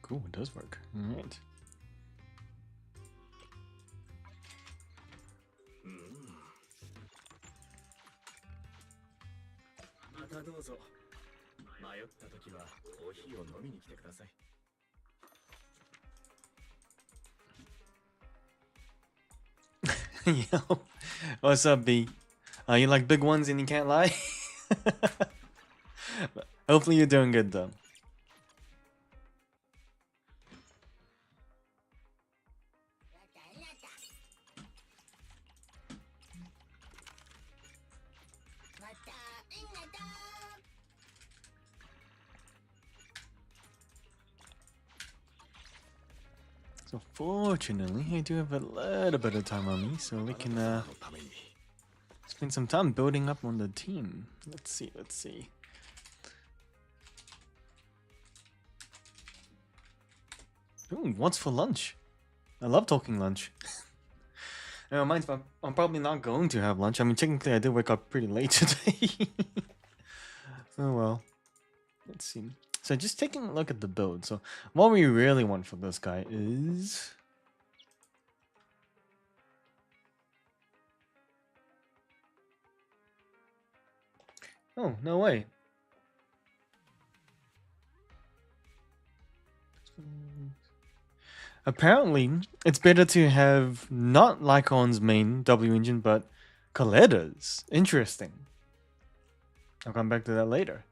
Cool, it does work. Alright. Yo, what's up, B? You like big ones and you can't lie? Hopefully you're doing good though. So fortunately, I do have a little bit of time on me, so we can spend some time building up on the team. Let's see. Ooh, what's for lunch? I love talking lunch. Never mind, I'm probably not going to have lunch. I mean, technically I did wake up pretty late today. Oh well. Let's see. So just taking a look at the build. So what we really want for this guy is... Oh, no way. Apparently, it's better to have not Lycon's main W engine, but Coletta's. Interesting. I'll come back to that later.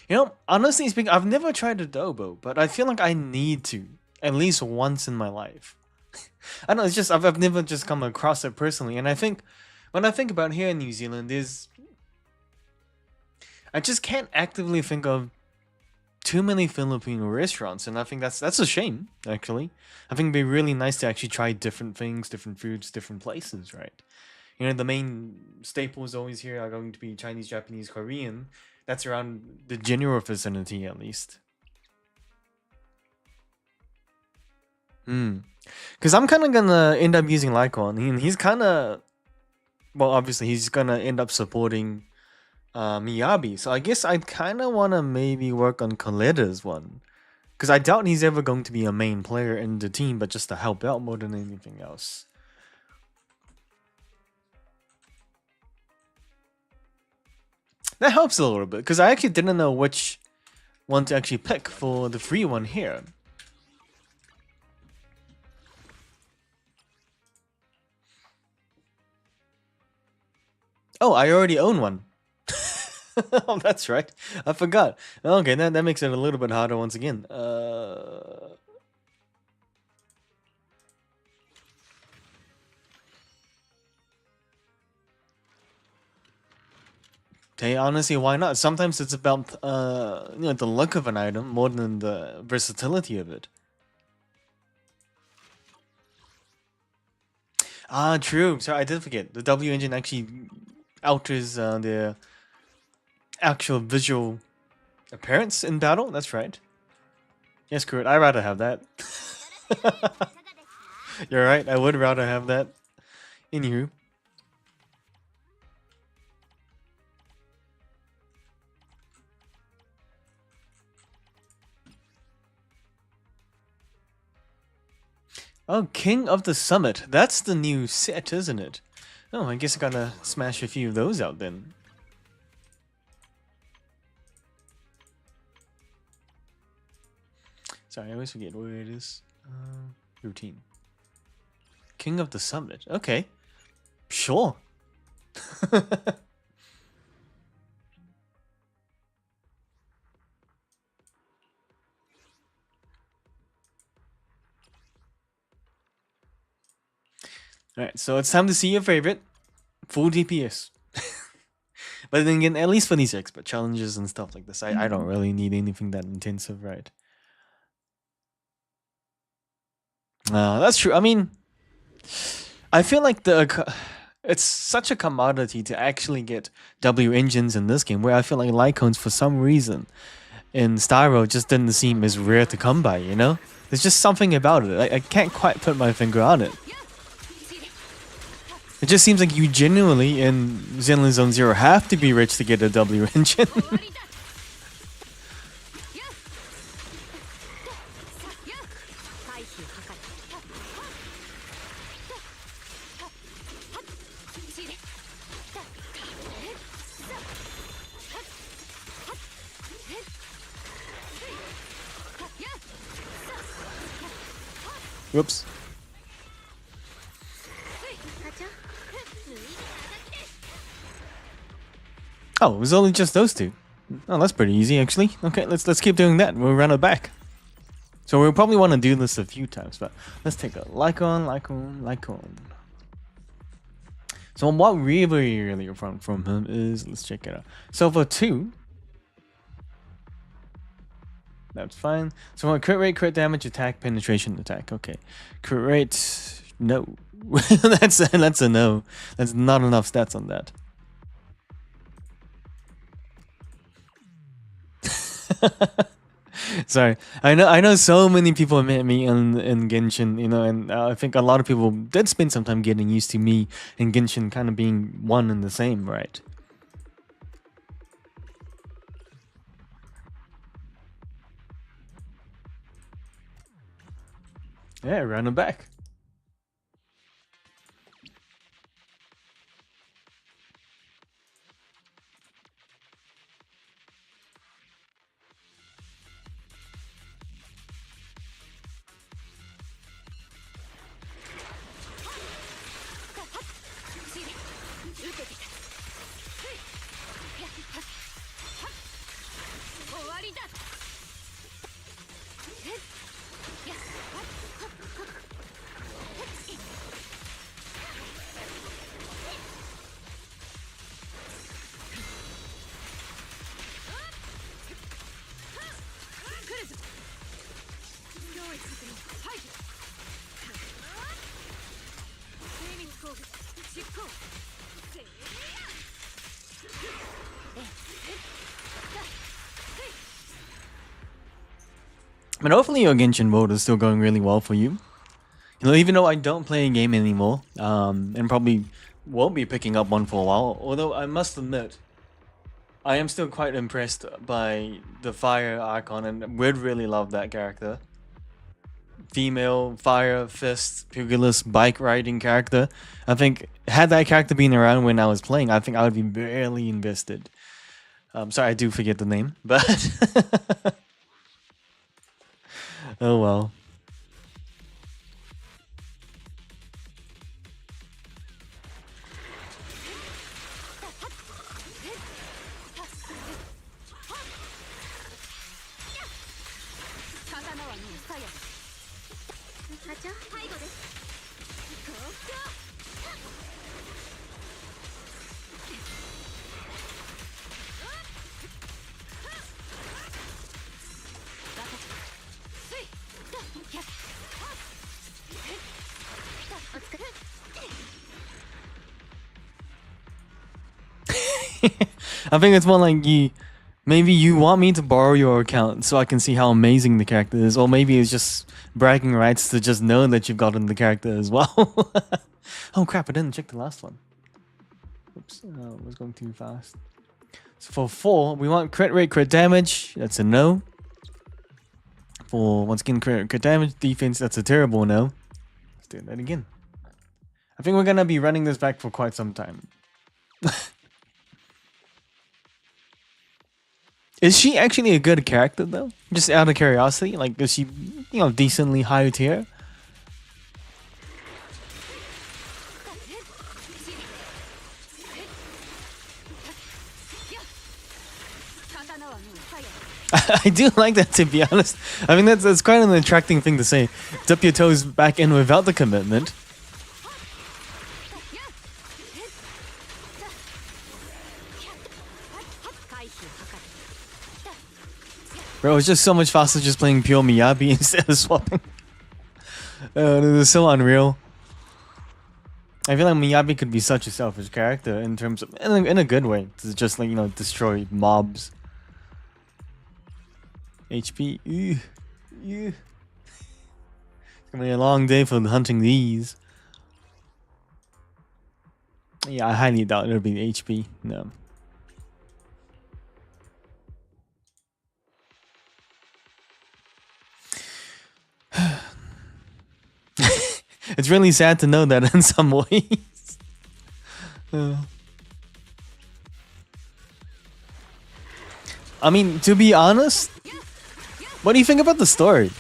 You know, honestly speaking, I've never tried Adobo, but I feel like I need to at least once in my life. I don't know, it's just I've never just come across it personally, and I think when I think about here in New Zealand, I just can't actively think of too many Filipino restaurants, and I think that's a shame. Actually, I think it'd be really nice to actually try different things, different foods, different places, right? You know, the main staples always here are going to be Chinese, Japanese, Korean. That's around the general vicinity, at least. Because I'm kind of gonna end up using Lycon, and he's kind of... Well, obviously, he's gonna end up supporting Miyabi. So I guess I'd kind of want to maybe work on Coletta's one. Because I doubt he's ever going to be a main player in the team, but just to help out more than anything else. That helps a little bit, because I actually didn't know which one to actually pick for the free one here. Oh, I already own one. Oh, that's right. I forgot. Okay, that makes it a little bit harder once again. Hey, honestly, why not? Sometimes it's about the look of an item more than the versatility of it. Ah, true. Sorry, I did forget. The W engine actually alters the actual visual appearance in battle. That's right. Yes, Kurt, I'd rather have that. You're right. I would rather have that. Anywho. Oh, King of the Summit. That's the new set, isn't it? Oh, I guess I gotta smash a few of those out then. Sorry, I always forget where it is. Routine. King of the Summit. Okay. Sure. Alright, so it's time to see your favorite. Full DPS. But then again, at least for these expert challenges and stuff like this, I don't really need anything that intensive, right? That's true. I mean, I feel like it's such a commodity to actually get W engines in this game, where I feel like Lycons, for some reason, in Styro just didn't seem as rare to come by, you know? There's just something about it. I can't quite put my finger on it. It just seems like you genuinely in Zenless Zone Zero have to be rich to get a W engine. Whoops. Oh, it was only just those two. Oh, that's pretty easy actually. Okay, let's keep doing that. We'll run it back. So we'll probably want to do this a few times, but let's take a Lycon. So what we really want from him is, let's check it out. So for 2, that's fine. So we want crit rate, crit damage, attack, penetration, attack. Okay, crit rate, no. that's a no. That's not enough stats on that. Sorry, I know so many people met me in Genshin, you know, and I think a lot of people did spend some time getting used to me and Genshin kind of being one and the same, right? Yeah, run it back. But hopefully your Genshin mode is still going really well for you. You know, even though I don't play a game anymore, and probably won't be picking up one for a while, although I must admit, I am still quite impressed by the Fire icon and would really love that character. Female Fire Fist Pugilist bike riding character. I think had that character been around when I was playing, I think I would be barely invested. Sorry, I do forget the name, but oh well. I think it's more like maybe you want me to borrow your account so I can see how amazing the character is, or maybe it's just bragging rights to just know that you've gotten the character as well. Oh crap, I didn't check the last one. Oops, I was going too fast. So for 4, we want crit rate, crit damage. That's a no. For once again, crit damage, defense, that's a terrible no. Let's do that again. I think we're gonna be running this back for quite some time. Is she actually a good character though? Just out of curiosity, like is she, you know, decently high tier? I do like that, to be honest. I mean, that's quite an attracting thing to say. Dip your toes back in without the commitment. Bro, it's just so much faster just playing pure Miyabi instead of swapping. This is so unreal. I feel like Miyabi could be such a selfish character in terms of, in a good way, to just like, you know, destroy mobs. HP, ew. It's gonna be a long day for hunting these. Yeah, I highly doubt it'll be HP. No. It's really sad to know that in some ways. Uh, I mean, to be honest, what do you think about the story?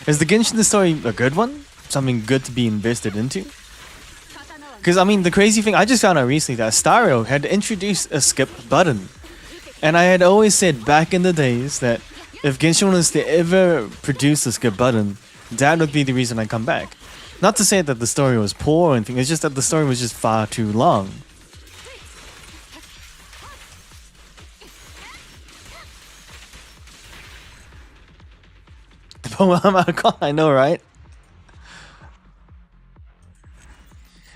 Is the Genshin story a good one? Something good to be invested into? Because, I mean, the crazy thing, I just found out recently that Stario had introduced a skip button. And I had always said back in the days that if Genshin was to ever produce a skip button, that would be the reason I come back. Not to say that the story was poor or anything, it's just that the story was just far too long. I know, right?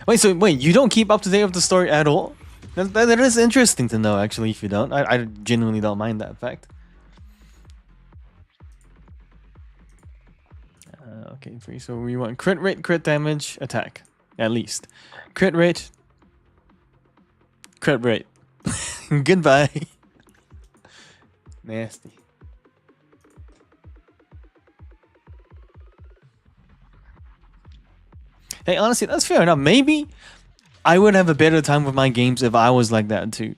Wait, you don't keep up to date with the story at all? That is interesting to know, actually, if you don't. I genuinely don't mind that fact. Okay, 3. So we want crit rate, crit damage, attack. At least. Crit rate. Crit rate. Goodbye. Nasty. Hey, honestly, that's fair enough. Maybe I would have a better time with my games if I was like that too.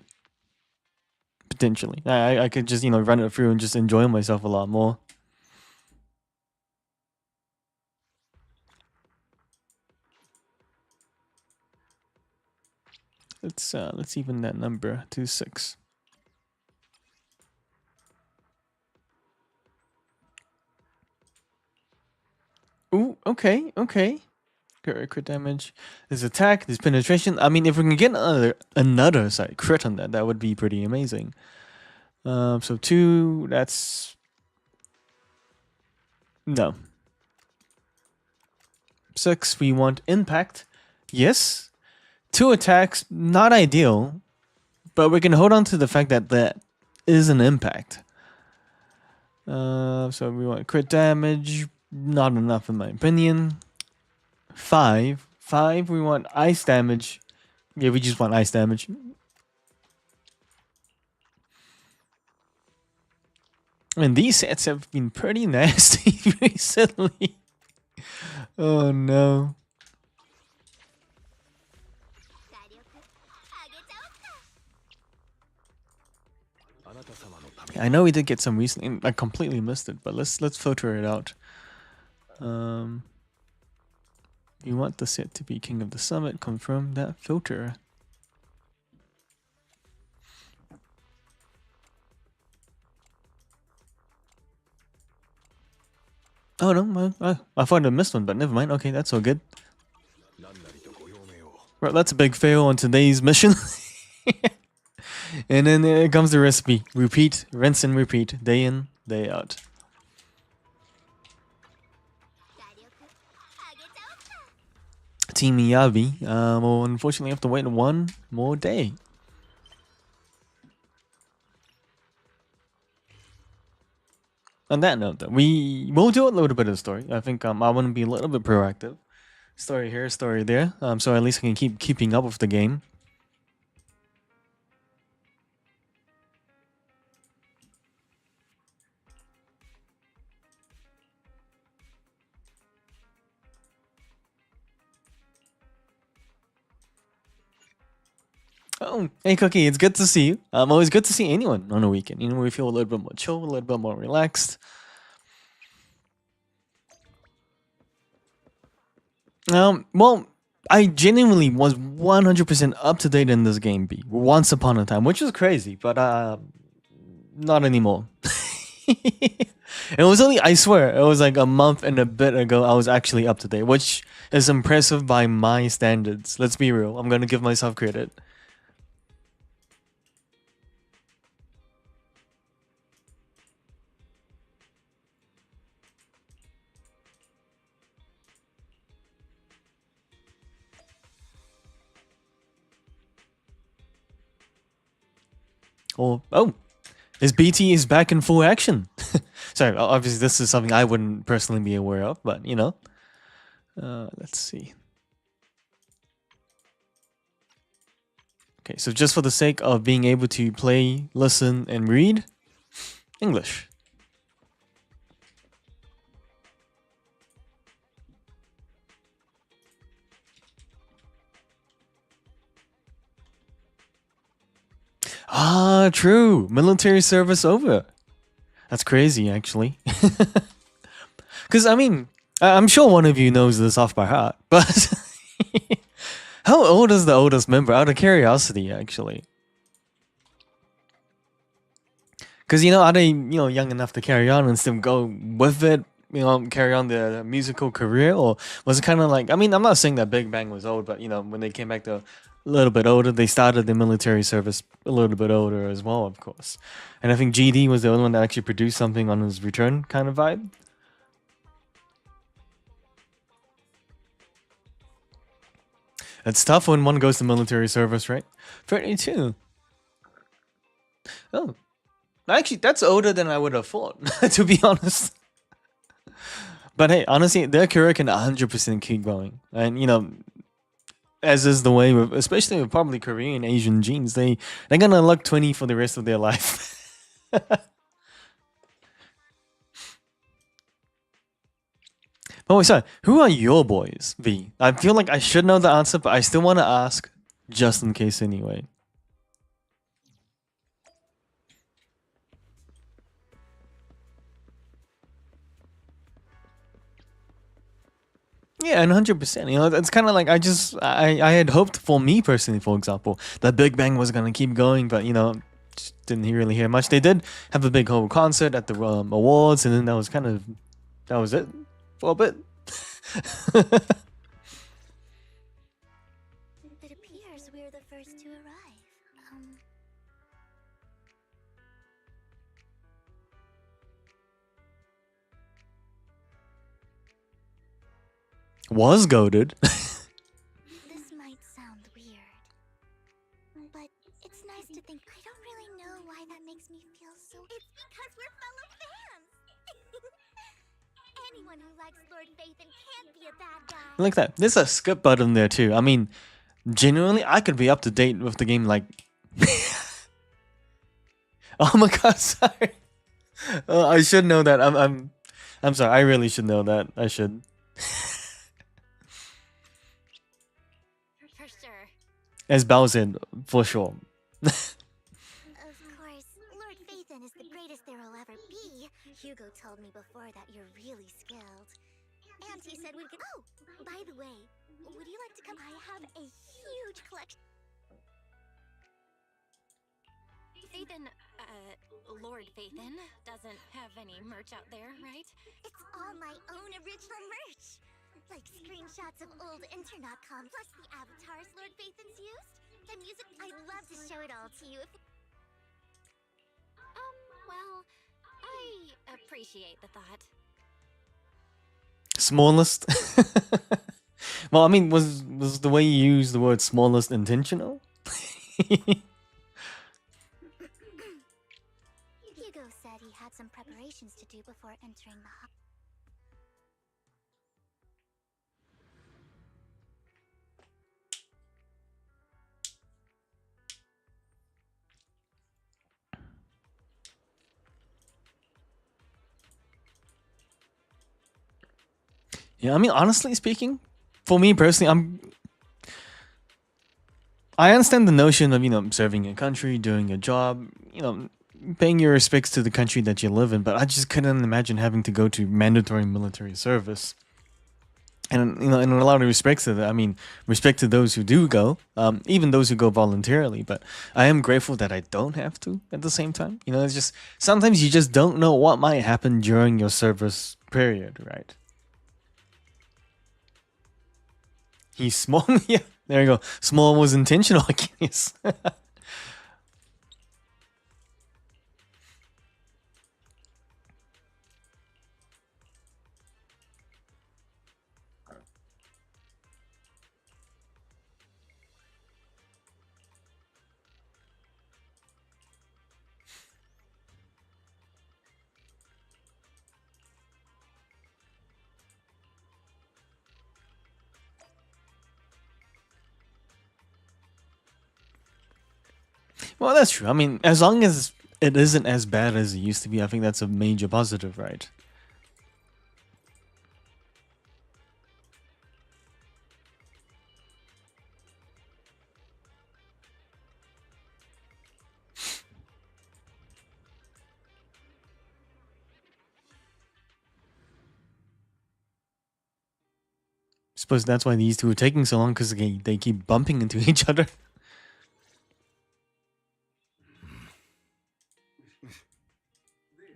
Potentially. I could just, run it through and just enjoy myself a lot more. Let's even that number to 6. Ooh, okay. Crit damage. There's attack, there's penetration. I mean, if we can get another crit on that would be pretty amazing. So 2, that's... No. 6, we want impact. Yes. 2 attacks, not ideal. But we can hold on to the fact that that is an impact. So we want crit damage. Not enough in my opinion. 5, we want ice damage. Yeah, we just want ice damage. And these sets have been pretty nasty recently. Oh no. I know we did get some recently. I completely missed it, but let's filter it out. You want the set to be King of the Summit. Confirm that filter. Oh no, I thought I missed one, but never mind. Okay, that's all good. Right, that's a big fail on today's mission. And then there comes the recipe. Repeat, rinse and repeat. Day in, day out. Team Miyabi will unfortunately have to wait one more day. On that note, though, we will do a little bit of the story. I think I want to be a little bit proactive. Story here, story there. So at least I can keep keeping up with the game. Oh, hey Cookie, it's good to see you. Always good to see anyone on a weekend. We feel a little bit more chill, a little bit more relaxed. Well, I genuinely was 100% up to date in this game, B. Once upon a time, which is crazy, but not anymore. It was only, I swear, it was like a month and a bit ago I was actually up to date, which is impressive by my standards. Let's be real. I'm gonna give myself credit. Oh, his BT is back in full action. Sorry, obviously this is something I wouldn't personally be aware of, but let's see. Okay, so just for the sake of being able to play, listen, and read, English. Ah, true. Military service over. That's crazy, actually. Because, I mean, I'm sure one of you knows this off by heart, but how old is the oldest member? Out of curiosity, actually. Because, are they, young enough to carry on and still go with it, carry on their musical career? Or was it kind of like, I mean, I'm not saying that Big Bang was old, but, when they came back to a little bit older, they started the military service a little bit older as well, of course. And I think GD was the only one that actually produced something on his return kind of vibe. It's tough when one goes to military service, right? 32. Oh, actually, that's older than I would have thought, to be honest. But hey, honestly, their career can 100% keep going. And, as is the way with, especially with probably Korean Asian genes, they're going to look 20 for the rest of their life. Oh, wait, sorry. Who are your boys, V? I feel like I should know the answer, but I still want to ask just in case anyway. Yeah, and 100%. It's kind of like I had hoped for me personally, for example, that Big Bang was gonna keep going, but just didn't really hear much. They did have a big whole concert at the awards, and then that was it for a bit. It appears we're the first to arrive. Was goaded. This might sound weird, but it's nice to think. I don't really know why that makes me feel so. It's because we're fellow fans. Anyone who likes Lord Phaethon can't be a bad guy. Like that. There's a skip button there too. I mean, genuinely, I could be up to date with the game like. Oh my god! Sorry. I should know that. I'm sorry. I really should know that. I should. For sure. As Bowser, for sure. Of course, Lord Phaethon is the greatest there will ever be. Hugo told me before that you're really skilled. And he said we could. Oh, by the way, would you like to come? I have a huge collection. Phaethon, Lord Phaethon doesn't have any merch out there, right? It's all my own original merch. Like screenshots of old Internet.com, plus the avatars Lord Phaethon's used. The music, I'd love to show it all to you if... Well, I appreciate the thought. Smallest. Well, I mean, was the way you use the word smallest intentional? Hugo said he had some preparations to do before entering the hub. Yeah, I mean, honestly speaking, for me personally, I understand the notion of serving your country, doing your job, paying your respects to the country that you live in, but I just couldn't imagine having to go to mandatory military service. And in a lot of respects to that, I mean, respect to those who do go, even those who go voluntarily. But I am grateful that I don't have to at the same time. It's just sometimes you just don't know what might happen during your service period, right? He's small. Yeah, there you go. Small was intentional, I guess. Well, that's true. I mean, as long as it isn't as bad as it used to be, I think that's a major positive, right? Suppose that's why these two are taking so long, because they keep bumping into each other.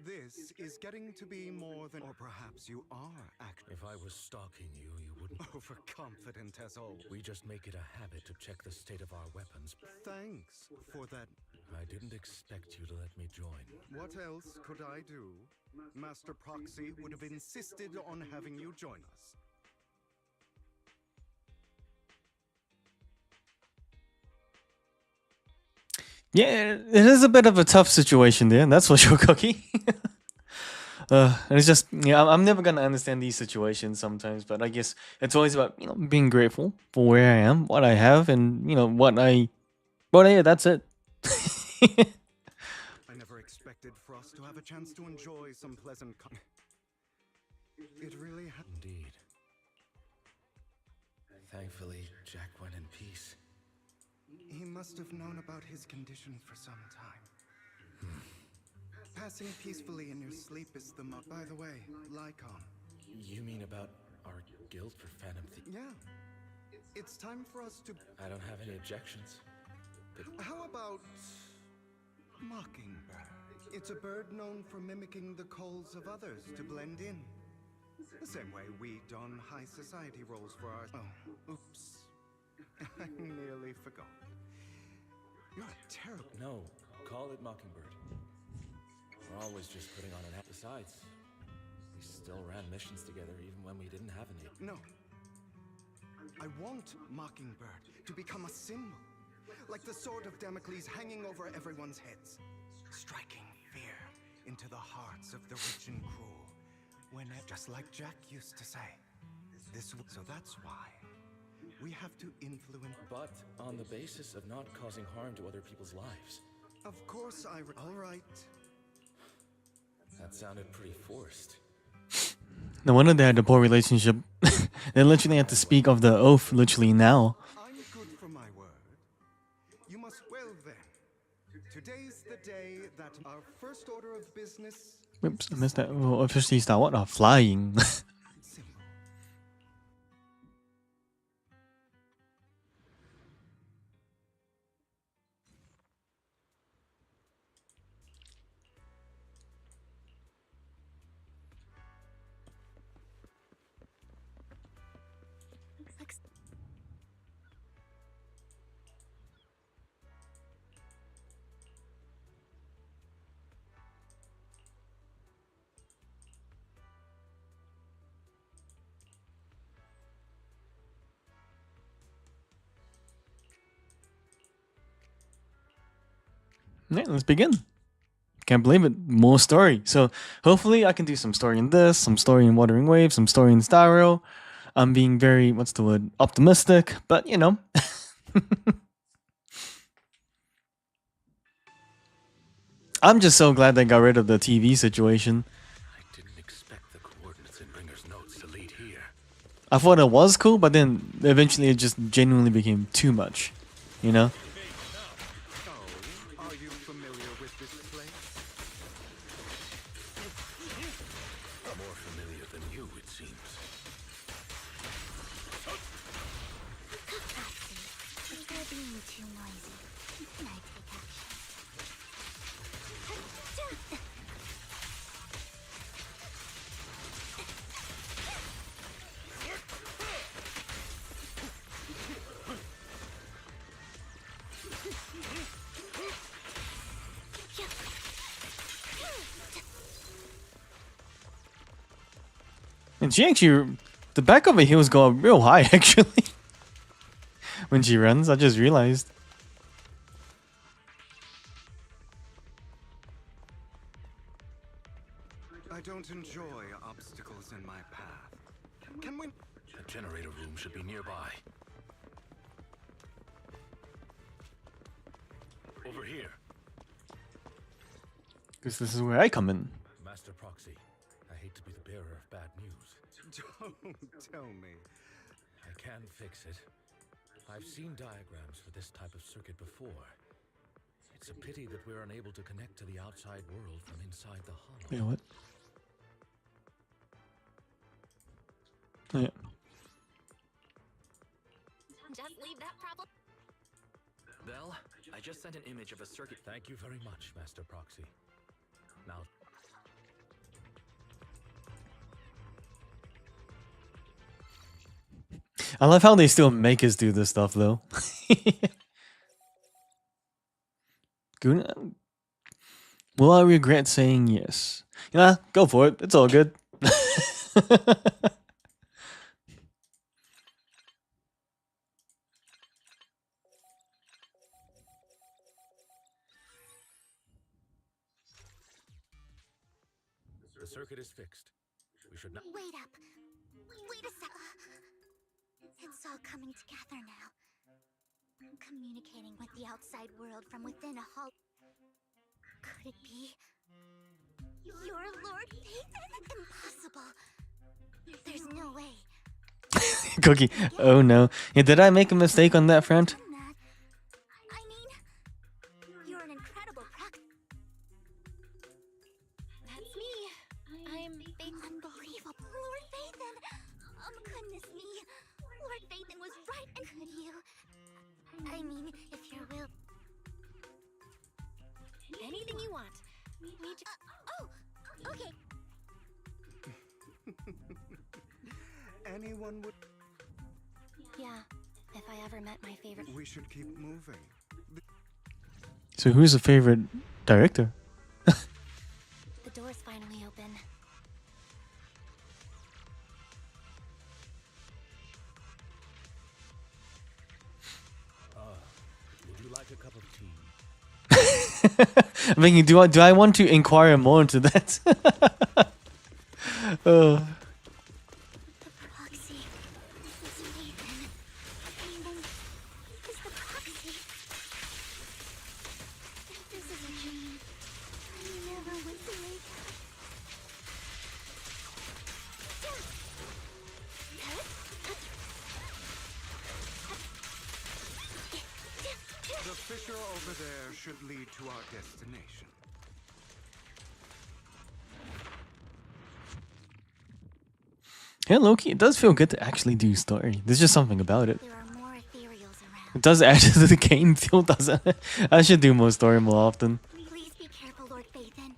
This is getting to be more than... Or perhaps you are actually... If I was stalking you, you wouldn't. Overconfident as always. We just make it a habit to check the state of our weapons. Thanks for that. I didn't expect you to let me join. What else could I do? Master Proxy would have insisted on having you join us. Yeah, it is a bit of a tough situation there, and that's for sure, Cookie. And it's just, yeah, I'm never gonna understand these situations sometimes, but I guess it's always about, being grateful for where I am, what I have, and yeah, that's it. I never expected for us to have a chance to enjoy some pleasant It really Indeed. Thankfully, Jack went in peace. He must have known about his condition for some time. Passing peacefully in your sleep is the By the way, Lycon. You mean about our guild for Phantom Thief? Yeah. It's time for us to... I don't have any objections. But How about... Mockingbird? It's a bird known for mimicking the calls of others to blend in. The same way we don high society roles for our... Oh, oops. I nearly forgot. You're a terrible... no, call it Mockingbird. We're always just putting on an act. Besides, we still ran missions together even when we didn't have any. No. I want Mockingbird to become a symbol. Like the sword of Damocles hanging over everyone's heads. Striking fear into the hearts of the rich and cruel. Just like Jack used to say. So that's why we have to influence... But on the basis of not causing harm to other people's lives. Of course all right. That sounded pretty forced. No wonder they had a poor relationship. They literally had to speak of the oath literally now. I'm good for my word. You must... Well then. Today's the day that our first order of business... Oops, I missed that. We'll officially start what? Flying. Symbol. Yeah, let's begin. Can't believe it. More story. So hopefully I can do some story in this, some story in Wuthering Waves, some story in Styro. I'm being very, what's the word, optimistic, but I'm just so glad they got rid of the TV situation. I didn't expect the coordinates in Bringer's notes to lead here. I thought it was cool, but then eventually it just genuinely became too much, Oh, are you familiar with this place? More familiar than you, it seems. If they're being too noisy, can I take action? And she actually, the back of her heels go up real high, actually. When she runs, I just realized. I don't enjoy obstacles in my path. Can we... The generator room should be nearby. Over here. Because this is where I come in. Master Proxy, I hate to be the bearer of bad news. Don't tell me. I can fix it. I've seen diagrams for this type of circuit before. It's a pity that we're unable to connect to the outside world from inside the hollow. Wait, what? Oh, yeah. Just leave that problem. Bell, I just sent an image of a circuit. Thank you very much, Master Proxy. Now, I love how they still make us do this stuff, though. Guna, will I regret saying yes? Yeah, go for it. It's all good. the circuit is fixed. We should not. Wait up. Wait a sec. It's all coming together now. I'm communicating with the outside world from within a hall. Could it be? Your Lord Phaethon? Impossible. There's no way. Cookie. Oh no. Yeah, did I make a mistake on that front? Done that. I mean, you're an incredible That's me. I'm Phaethon. unbelievable Lord Phaethon. Goodness me. Lord Phaethon was right. And could you? I mean, if your will. Anything you want. Me too. Oh, okay. Anyone would. Yeah, if I ever met my favorite. We should keep moving. So who's the favorite director? The door's finally open. Would you like a cup of tea? I'm thinking, do I want to inquire more into that? The proxy is Phaethon. Phaethon is the proxy. This is a dream. I never went to wake up. The fissure over there should lead to our destination. Yeah, Loki, it does feel good to actually do story. There's just something about it. There are more ethereals around. It does add to the game feel, doesn't it? I should do more story more often. Please be careful, Lord Phaethon.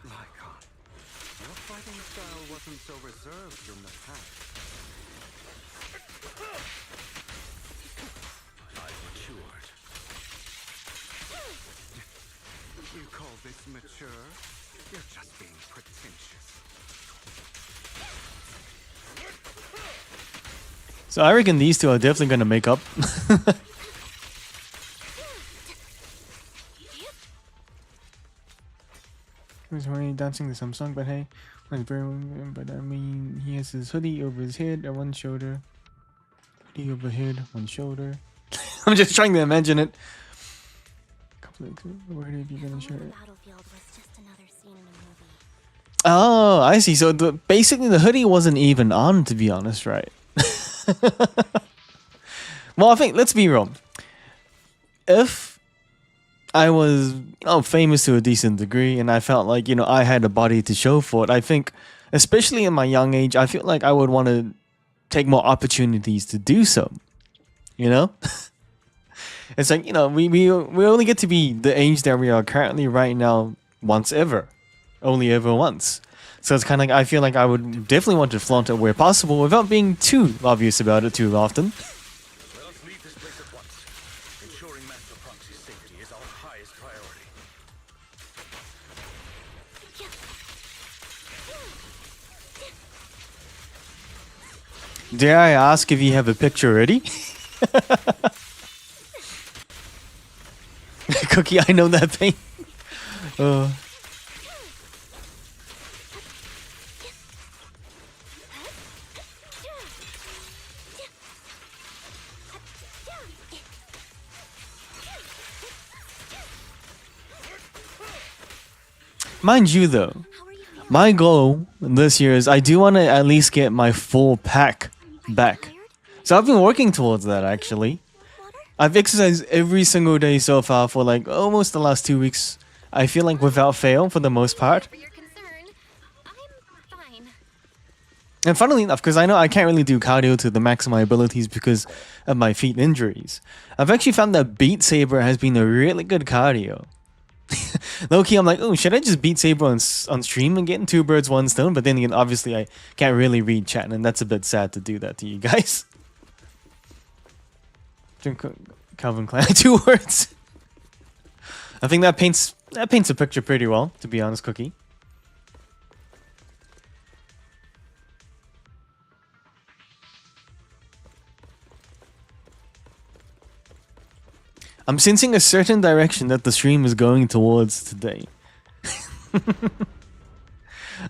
Lycon, your fighting style wasn't so reserved in the past. I've matured. You call this mature? You're just being pretentious. So I reckon these two are definitely gonna make up. He was already dancing to some song, but hey, but I mean, he has his hoodie over his head and one shoulder. Hoodie over head, one shoulder. I'm just trying to imagine it. Where have you If gonna only show the it? battlefield was just another scene in a movie. Oh, I see. So basically, the hoodie wasn't even on, to be honest, right? Well, I think, let's be real. If I was, famous to a decent degree, and I felt like, I had a body to show for it, I think, especially in my young age, I feel like I would want to take more opportunities to do so. You know? It's like, we only get to be the age that we are currently right now once ever. Only ever once. So it's kind of like, I feel like I would definitely want to flaunt it where possible without being too obvious about it too often. Let us leave this place at once. Ensuring Master Proxy's safety is our highest priority. Dare I ask if you have a picture ready? Cookie, I know that pain. Mind you, though, How are you feeling? my goal this year is I do want to at least get my full pack back. Tired? So I've been working towards that actually. Water? I've exercised every single day so far for like almost the last 2 weeks. I feel like without fail for the most part. For your concern, I'm fine. And funnily enough, because I know I can't really do cardio to the max of my abilities because of my feet injuries, I've actually found that Beat Saber has been a really good cardio. Low key, I'm like, oh, should I just Beat Saber on stream and get 2 birds, 1 stone? But then again, obviously, I can't really read chat, and that's a bit sad to do that to you guys. Drink Calvin Klein, 2 words. I think that paints a picture pretty well, to be honest, Cookie. I'm sensing a certain direction that the stream is going towards today.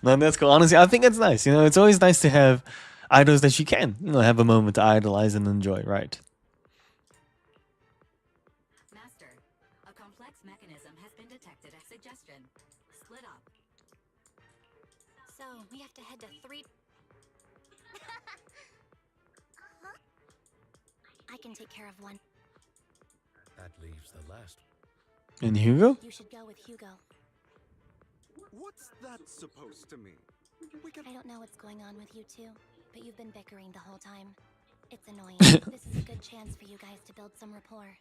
No, that's cool. Honestly, I think it's nice. You know, it's always nice to have idols that you can, have a moment to idolize and enjoy, right? Master, a complex mechanism has been detected at suggestion. Split up. So we have to head to 3. I can take care of one. That leaves the last. And Hugo? You should go with Hugo. What's that supposed to mean? We can I don't know what's going on with you two, but you've been bickering the whole time. It's annoying. This is a good chance for you guys to build some rapport.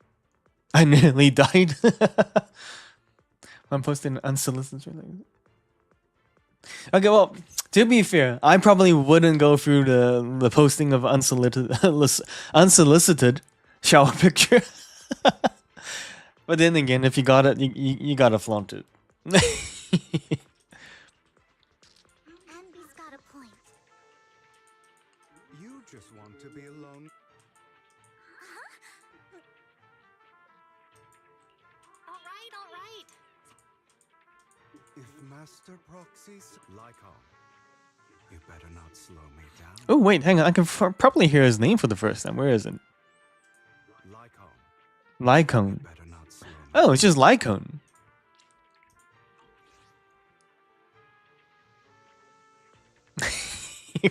I nearly died. I'm posting unsolicited. Okay, well, to be fair, I probably wouldn't go through the posting of unsolicited shower picture. But then again, if you got it, you gotta flaunt it. Anby's got a point. You just want to be alone. All right. If Master Proxy's Lycon, you better not slow me down. Oh wait, hang on. I can probably hear his name for the first time. Where is it? Lycon, Lycone. better not slow me. Oh, it's just Lycone.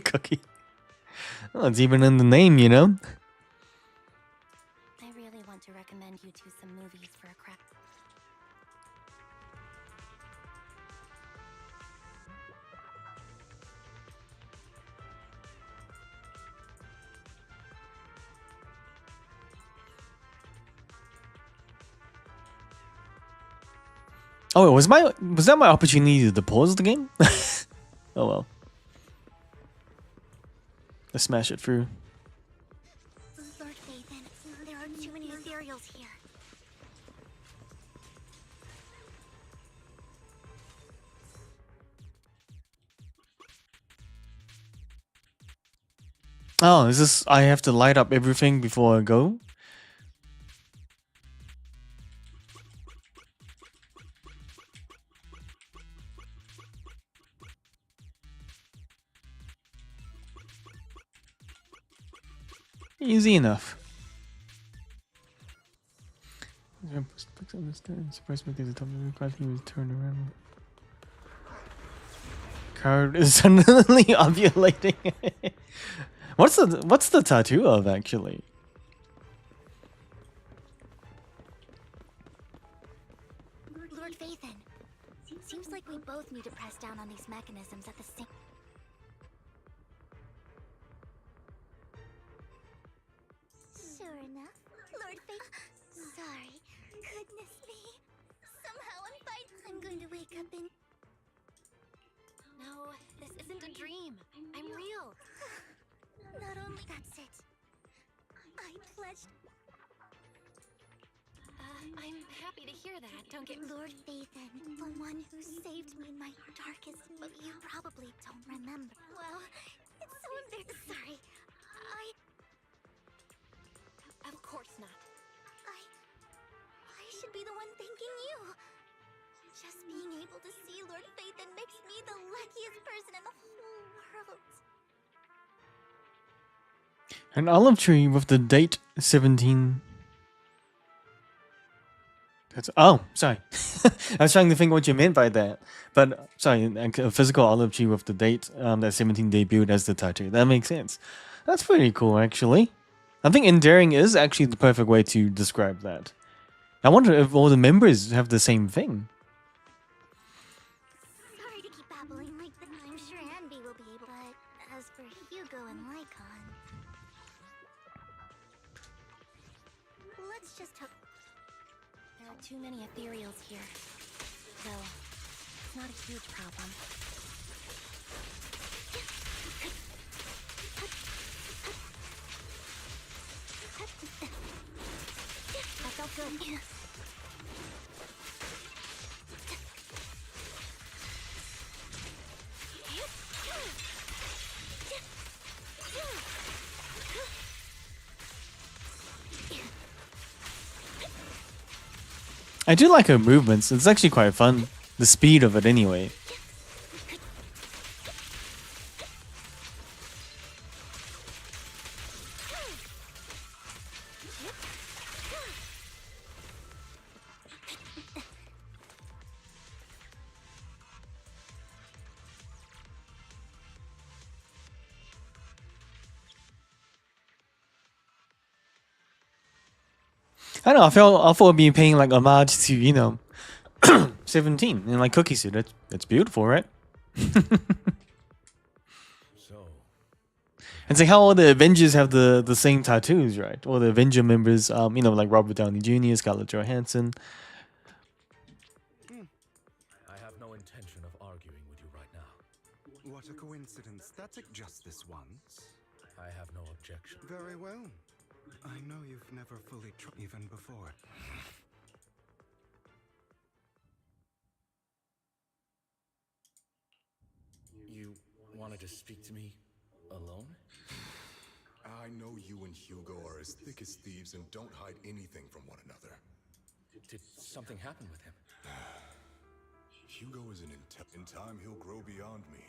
Cookie. Oh, it's even in the name, you know? I really want to recommend you two some movies for a crack. Oh, was that my opportunity to pause the game? Oh well. Let's smash it through. Lord Phaethon, there are too many ethereals here. Oh, is this I have to light up everything before I go? Easy enough. Card is suddenly ovulating. What's the tattoo of actually? Lord Phaethon, seems like we both need to press down on these mechanisms at the same. Sure enough, Lord Phaethon. Sorry, goodness me. Somehow I'm fine. I'm going to wake up in. No, this isn't a dream. I'm real. Not only that's it. I pledged. I'm happy to hear that. Don't get Lord Phaethon, the one who saved me in my darkest. But you probably don't remember. Well, it's so embarrassing. Sorry. Of course not. I should be the one thanking you. Just being able to see Lord Phaethon makes me the luckiest person in the whole world. An olive tree with the date 17. Oh, sorry. I was trying to think what you meant by that. But sorry, like a physical olive tree with the date that 17 debuted as the tattoo. That makes sense. That's pretty cool, actually. I think endearing is actually the perfect way to describe that. I wonder if all the members have the same thing. Sorry to keep babbling like that. I'm sure Anby will be able. But as for Hugo and Lycon, let's just hope. There are too many ethereals here. Though, it's not a huge problem. That felt good. I do like her movements. It's actually quite fun. The speed of it, anyway. I don't know. I thought it'd be paying like homage to 17 in like Cookie Suit. That's beautiful, right? So, It's like how all the Avengers have the same tattoos, right? All the Avenger members, like Robert Downey Jr., Scarlett Johansson. I have no intention of arguing with you right now. What a coincidence. That's it just this once. I have no objection. Very well. I know you've never fully even before. You wanted to speak to me alone? I know you and Hugo are as thick as thieves and don't hide anything from one another. Did something happen with him? Hugo is in time he'll grow beyond me.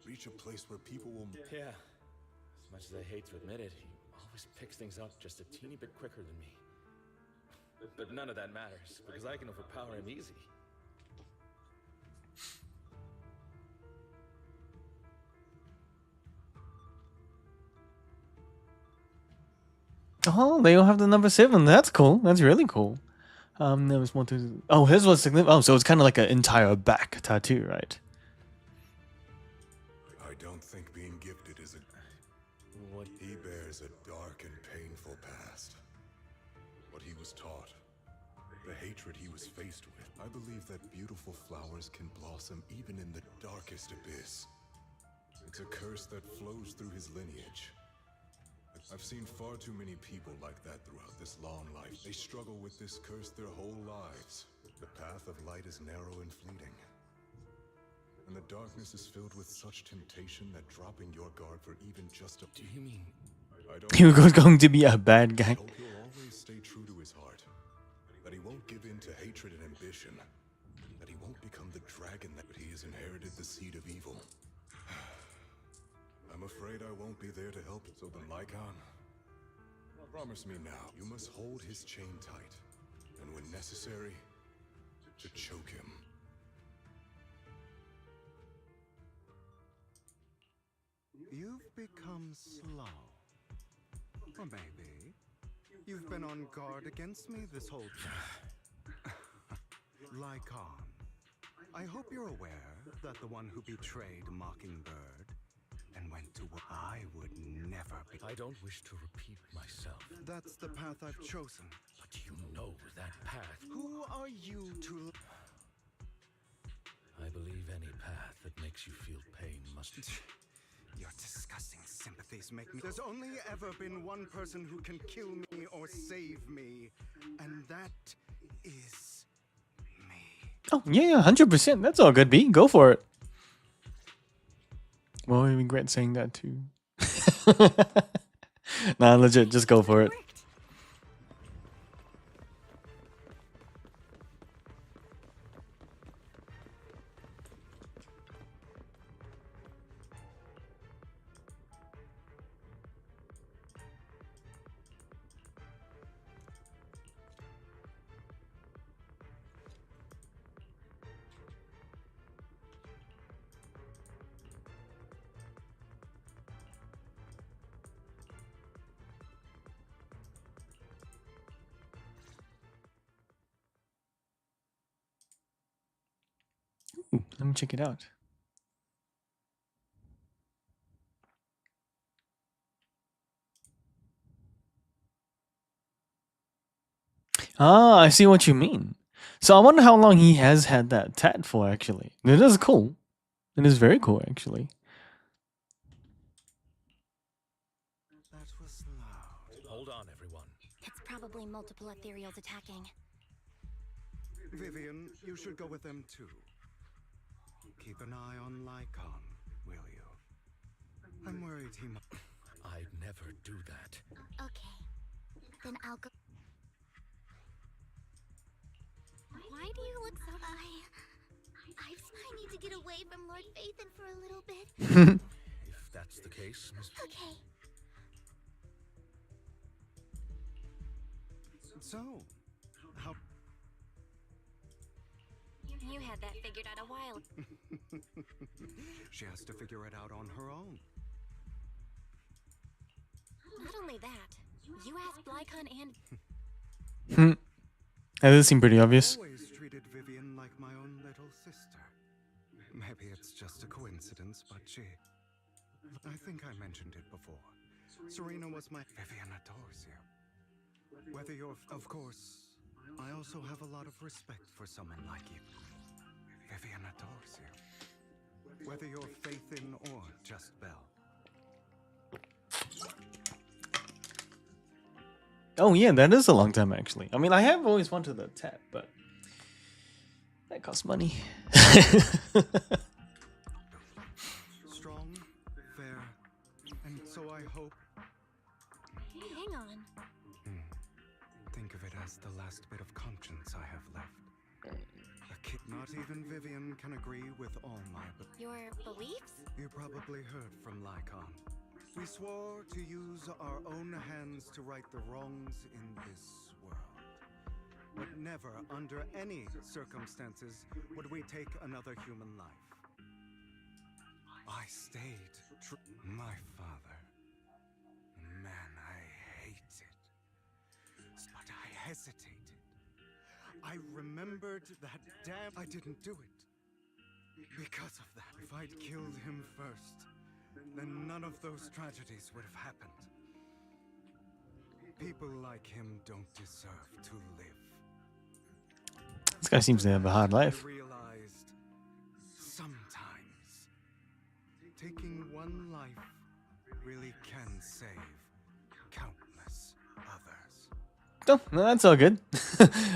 Reach a place where people will... Yeah. As much as I hate to admit it, he always picks things up just a teeny bit quicker than me. But none of that matters, because I can overpower him easy. Oh, they all have the number 7. That's cool. That's really cool. There was more to. Oh, his was significant. Oh, so it's kind of like an entire back tattoo, right? I don't think being gifted is a... What? He bears a dark and painful past. What he was taught, the hatred he was faced with. I believe that beautiful flowers can blossom even in the darkest abyss. It's a curse that flows through his lineage. I've seen far too many people like that throughout this long life. They struggle with this curse their whole lives. The path of light is narrow and fleeting. And the darkness is filled with such temptation that dropping your guard for even just a... Do you mean... I don't... Hugo's going to be a bad I guy. hope he'll always stay true to his heart. That he won't give in to hatred and ambition. That he won't become the dragon that he has inherited the seed of evil. I'm afraid I won't be there to help. So then, Lycon, promise me now, you must hold his chain tight. And when necessary, to choke him. You've become slow. Or maybe you've been on guard against me this whole time. Lycon, I hope you're aware that the one who betrayed Mockingbird and went to what I would never be. I don't wish to repeat myself. That's the path I've chosen. But you know that path. Who are you to... I believe any path that makes you feel pain must... Your disgusting sympathies make me... There's only ever been one person who can kill me or save me, and that is me. Oh, yeah, 100%. That's all good, B. Go for it. Well, I regret saying that too. Nah, legit, just go for it. Let me check it out. Ah, I see what you mean. So I wonder how long he has had that tat for, actually. It is cool. It is very cool, actually. That was loud. Hold on, everyone. It's probably multiple ethereals attacking. Vivian, you should go with them too. Keep an eye on Lycon, will you? I'm worried he might. I'd never do that. Okay. Then I'll go. Why do you look so... I need to get away from Lord Phaethon for a little bit. If that's the case, Miss... Okay. So, how... You had that figured out a while. She has to figure it out on her own. Not only that, you asked Lycon and... That does seem pretty obvious. Always treated Vivian like my own little sister. Maybe it's just a coincidence, but I think I mentioned it before. Serena was my... Vivian adores you. Whether you're... Of course, I also have a lot of respect for someone like you. Vivian adores you. Whether you're Phaethon or just Belle. Oh yeah, that is a long time, actually. I mean, I have always wanted a tat, but that costs money. Strong, fair, and so I hope... Hang on. Think of it as the last bit of conscience I have left. Not even Vivian can agree with all my... Your beliefs? You probably heard from Lycon. We swore to use our own hands to right the wrongs in this world. But never, under any circumstances, would we take another human life. I stayed true. My father. Man, I hate it. But I hesitated. I remembered that damn... I didn't do it. Because of that. If I'd killed him first, then none of those tragedies would have happened. People like him don't deserve to live. This guy seems to have a hard life. I realized sometimes taking one life really can save countless others. Oh, no, that's all good.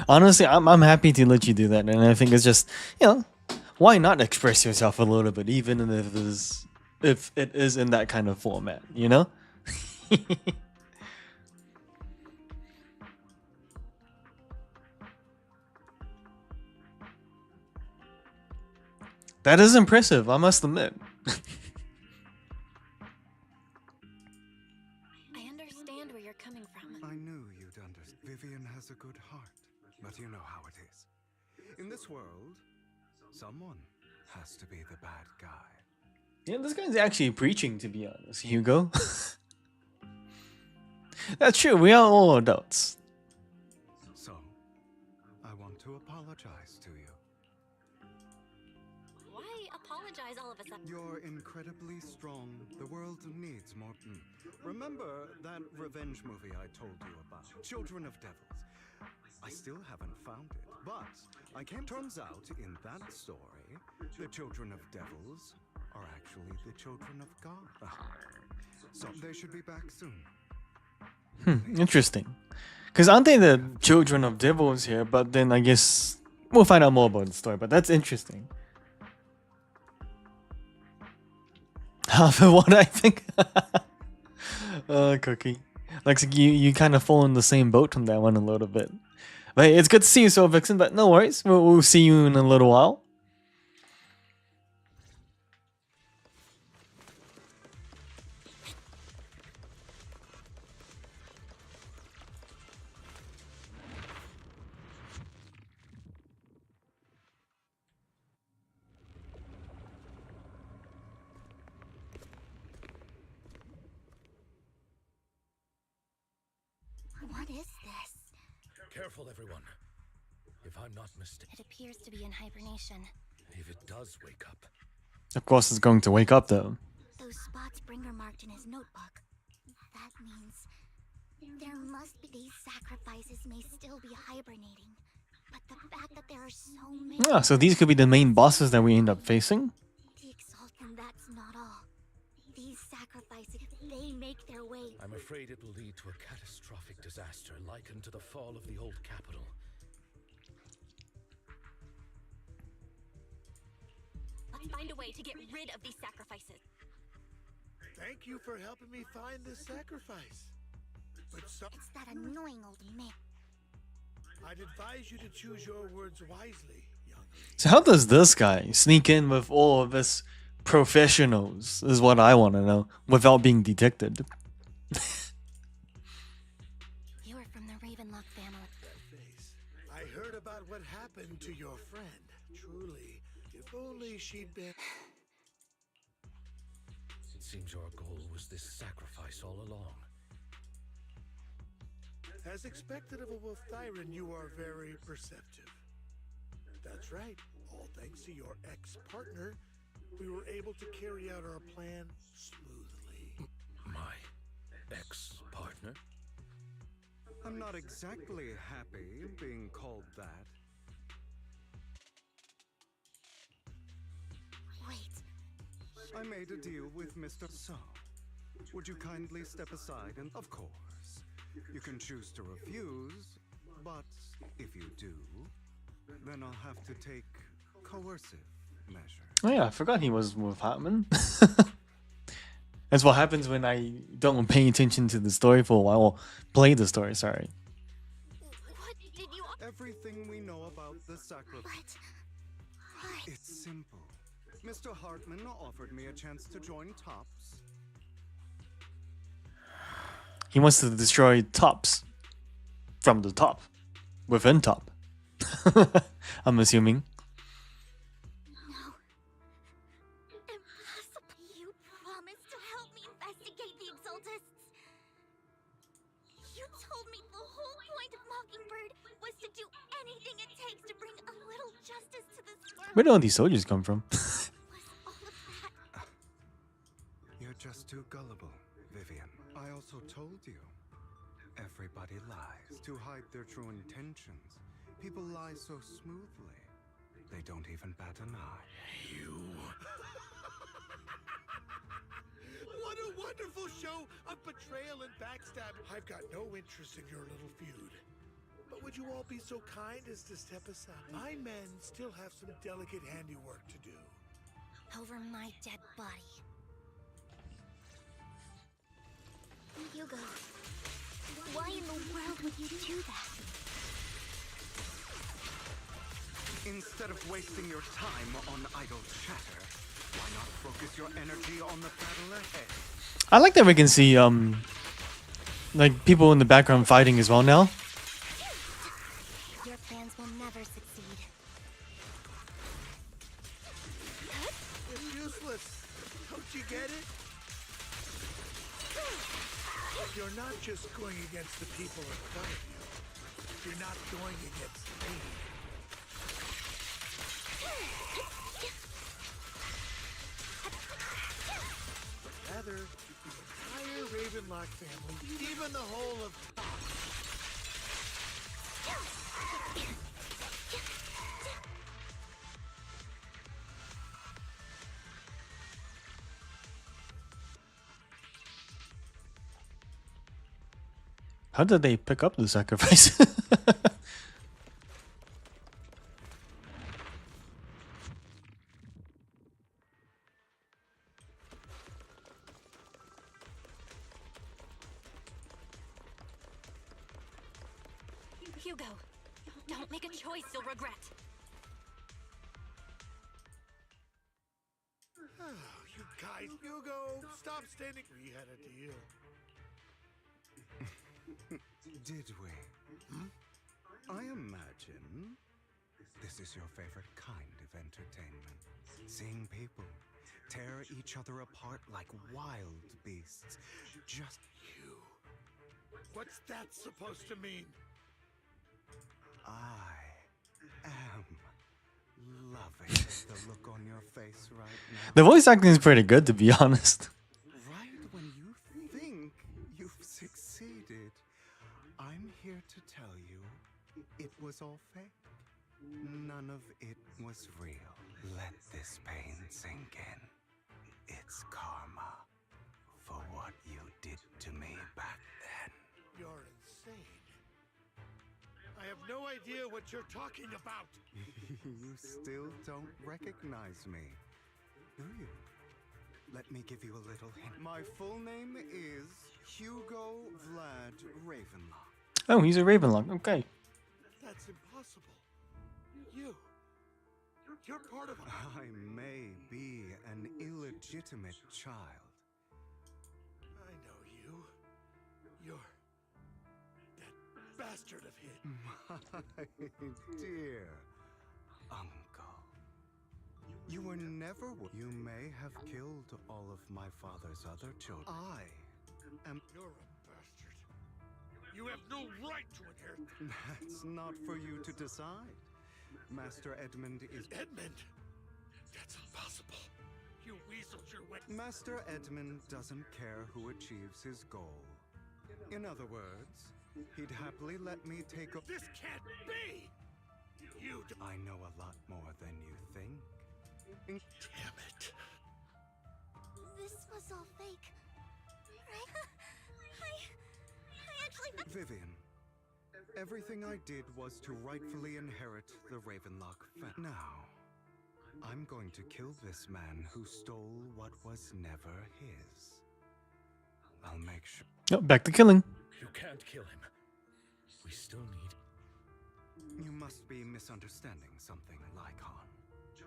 Honestly, I'm happy to let you do that, and I think it's just, you know, why not express yourself a little bit, even if it is in that kind of format, you know? That is impressive, I must admit. I understand where you're coming from. I knew you'd understand. Vivian has a good heart, but you know how it is. In this world, someone has to be the bad guy. Yeah, this guy's actually preaching, to be honest, Hugo. That's true, we are all adults. So, I want to apologize to you. Why apologize all of a sudden? You're incredibly strong. The world needs more. Remember that revenge movie I told you about? Children of Devils. I still haven't found it, but turns out in that story, the children of devils are actually the children of God. So they should be back soon. Interesting. Because aren't they the children of devils here? But then I guess we'll find out more about the story, but that's interesting. For what I think. Cookie. Looks like you kind of fall in the same boat on that one a little bit. But hey, it's good to see you, Soul Vixen, but no worries. We'll see you in a little while. What is this? Careful, everyone. If I'm not mistaken. It appears to be in hibernation. If it does wake up, Of course, it's going to wake up though. Those spots Bringer marked in his notebook. That means there must be these sacrifices may still be hibernating. But the fact that there are so many. Yeah, so these could be the main bosses that we end up facing. The Exalted, that's not all. These sacrifices, they make their way. I'm afraid it will lead to a catastrophic disaster likened to the fall of the old capital. Let's find a way to get rid of these sacrifices. Thank you for helping me find this sacrifice. But It's that annoying old man. I'd advise you to choose your words wisely, young lady. So how does this guy sneak in with all of his professionals is what I want to know, without being detected. You are from the Ravenlock family. That face. I heard about what happened to your friend. Truly, if only she'd been. It seems your goal was this sacrifice all along. As expected of a Wolf-Thyran, you are very perceptive. That's right. All thanks to your ex-partner, we were able to carry out our plan smoothly. My ex-partner? I'm not exactly happy being called that. Wait, I made a deal with Mr. So. Would you kindly step aside and, of course, you can choose to refuse, but if you do, then I'll have to take coercive measures. Oh yeah, I forgot he was with Hartman. That's what happens when I don't pay attention to the story for a while, or play the story, sorry. What did you... Everything we know about the sacrifice. what? It's simple. Mr. Hartman offered me a chance to join Tops. He wants to destroy Tops. From the top. Within Top. I'm assuming. No. Impossible. You promised to help me investigate the Exaltists. You told me the whole point of Mockingbird was to do anything it takes to bring a little justice to this world. Where do all these soldiers come from? Was all of that? You're just too gullible, Vivian. I also told you. Everybody lies to hide their true intentions. People lie so smoothly. They don't even bat an eye. You... What a wonderful show of betrayal and backstab. I've got no interest in your little feud. But would you all be so kind as to step aside? My men still have some delicate handiwork to do. Over my dead body. Hugo, why in the world would you do that? Instead of wasting your time on idle chatter, why not focus your energy on the battle ahead? I like that we can see like people in the background fighting as well now. Your plans will never succeed. It's useless. Don't you get it? You're not just going against the people in front of you. You're not going against me. Rather, the entire Ravenlock family, even the whole of How did they pick up the sacrifice? Hugo, don't make a choice you'll regret. Oh, you guys, Hugo, stop standing. We had a deal. Did we? I imagine this is your favorite kind of entertainment. Seeing people tear each other apart like wild beasts. Just You. What's that supposed to mean? I am loving the look on your face right now. The voice acting is pretty good, to be honest. Right when you think you've succeeded, I'm here to tell you it was all fake. None of it was real. Let this pain sink in. It's karma for what you did to me back then. You're insane. I have no idea what you're talking about. You still don't recognize me, do you? Let me give you a little hint. My full name is Hugo Vlad Ravenlock. Oh, he's a Ravenlock. Okay. That's impossible. You're part of I may be an illegitimate child. I know you. You're that bastard of his. My dear uncle. You were never. You may have killed all of my father's other children. I am. You're a bastard. You have no right to inherit. That's not for you to decide. Master Edmund is. Edmund? That's impossible. You weaseled your way. Master Edmund doesn't care who achieves his goal. In other words, he'd happily let me take a. This can't be! You. I know a lot more than you think. Damn it. This was all fake, right? I actually. Vivian, everything I did was to rightfully inherit the Ravenlock family. Now, I'm going to kill this man who stole what was never his. I'll make sure. Oh, back to killing. You can't kill him. We still need... You must be misunderstanding something, Lycon.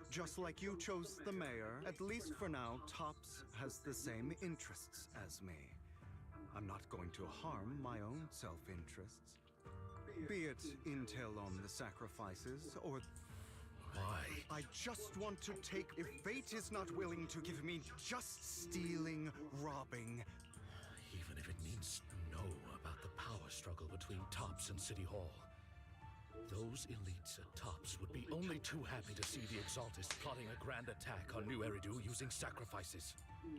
Just like you chose the mayor, at least for now, Tops has the same interests as me. I'm not going to harm my own self-interests. Be it intel on the sacrifices, or... Why? I just want to take... If fate is not willing to give me just stealing, robbing... Even if it means to know about the power struggle between Tops and City Hall. Those elites at Tops would be only too happy to see the Exaltists plotting a grand attack on New Eridu using sacrifices.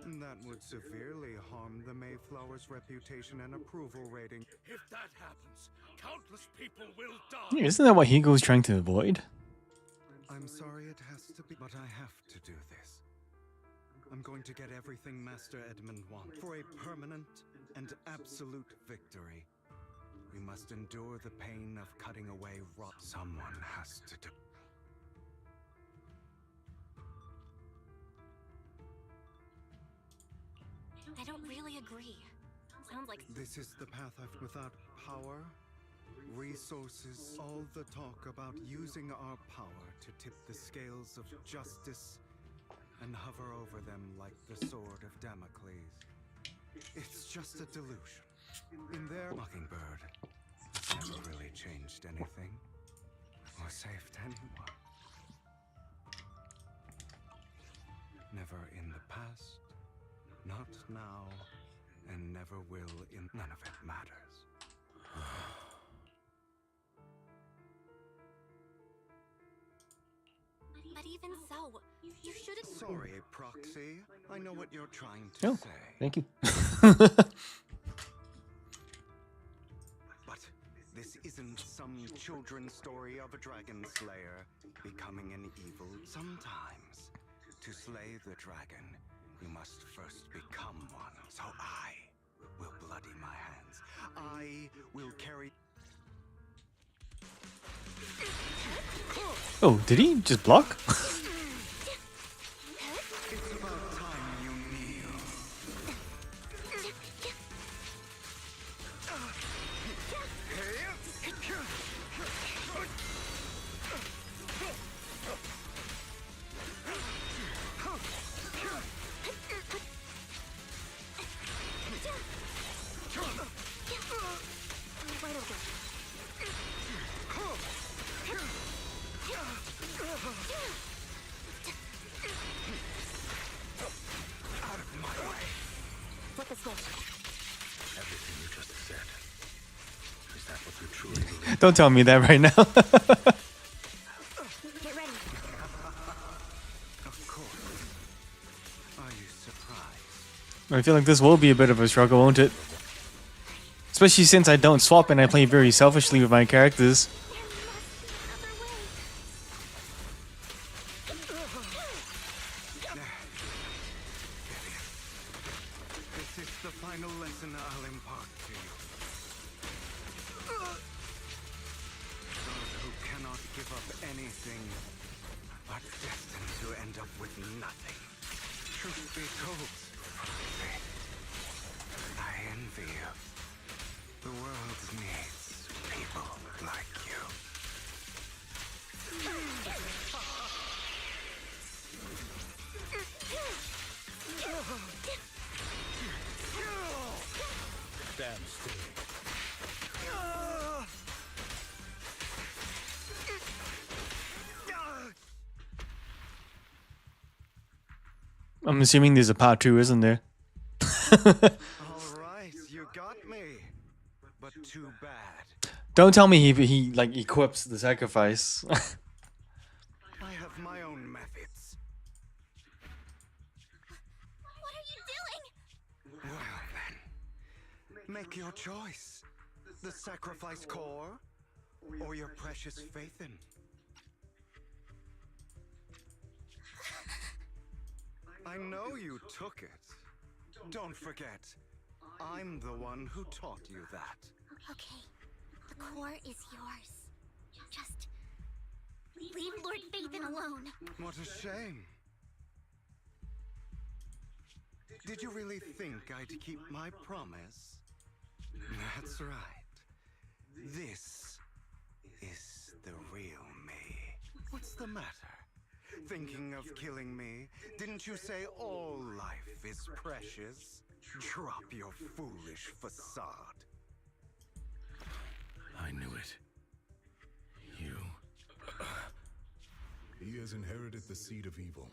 That would severely harm the Mayflower's reputation and approval rating. If that happens, countless people will die. Isn't that what Hugo's trying to avoid? I'm sorry it has to be, but I have to do this. I'm going to get everything Master Edmund wants for a permanent and absolute victory. We must endure the pain of cutting away rot. Someone has to do. I don't really agree. Sounds like This is the path I've without power, resources, all the talk about using our power to tip the scales of justice and hover over them like the sword of Damocles. It's just a delusion. In their Mockingbird, it's never really changed anything or saved anyone. Never in the past, not now, and never will in. None of it matters. But even so, you shouldn't. Sorry, Proxy. I know what you're trying to Oh, say. thank you. But this isn't some children's story of a dragon slayer becoming an evil. Sometimes, to slay the dragon, you must first become one. So I will bloody my hands. I will carry... Oh, did he just block? It's about time you kneel. Out of my way. Flip the switch. Everything you just said. Is that what you truly believe? Don't tell me that right now. Get ready. I feel like this will be a bit of a struggle, won't it? Especially since I don't swap and I play very selfishly with my characters. This is the final lesson I'll impart to you. Those who cannot give up anything are destined to end up with nothing. Truth be told, I envy you. The world needs people like you. Stand still. I'm assuming there's a part 2, isn't there? All right, you got me. But too bad. Don't tell me he like equips the sacrifice. I have my own methods. What are you doing? Well then, make your choice. The sacrifice core, or your precious Faithin. I know you took it. Don't forget, I'm the one who taught you that. Okay, the core is yours. Just leave Lord Phaethon alone. What a shame. Did you really think I'd keep my promise? That's right. This is the real me. What's the matter? Thinking of killing me? Didn't you say all life is precious? Drop your foolish facade. I knew it. You. He has inherited the seed of evil.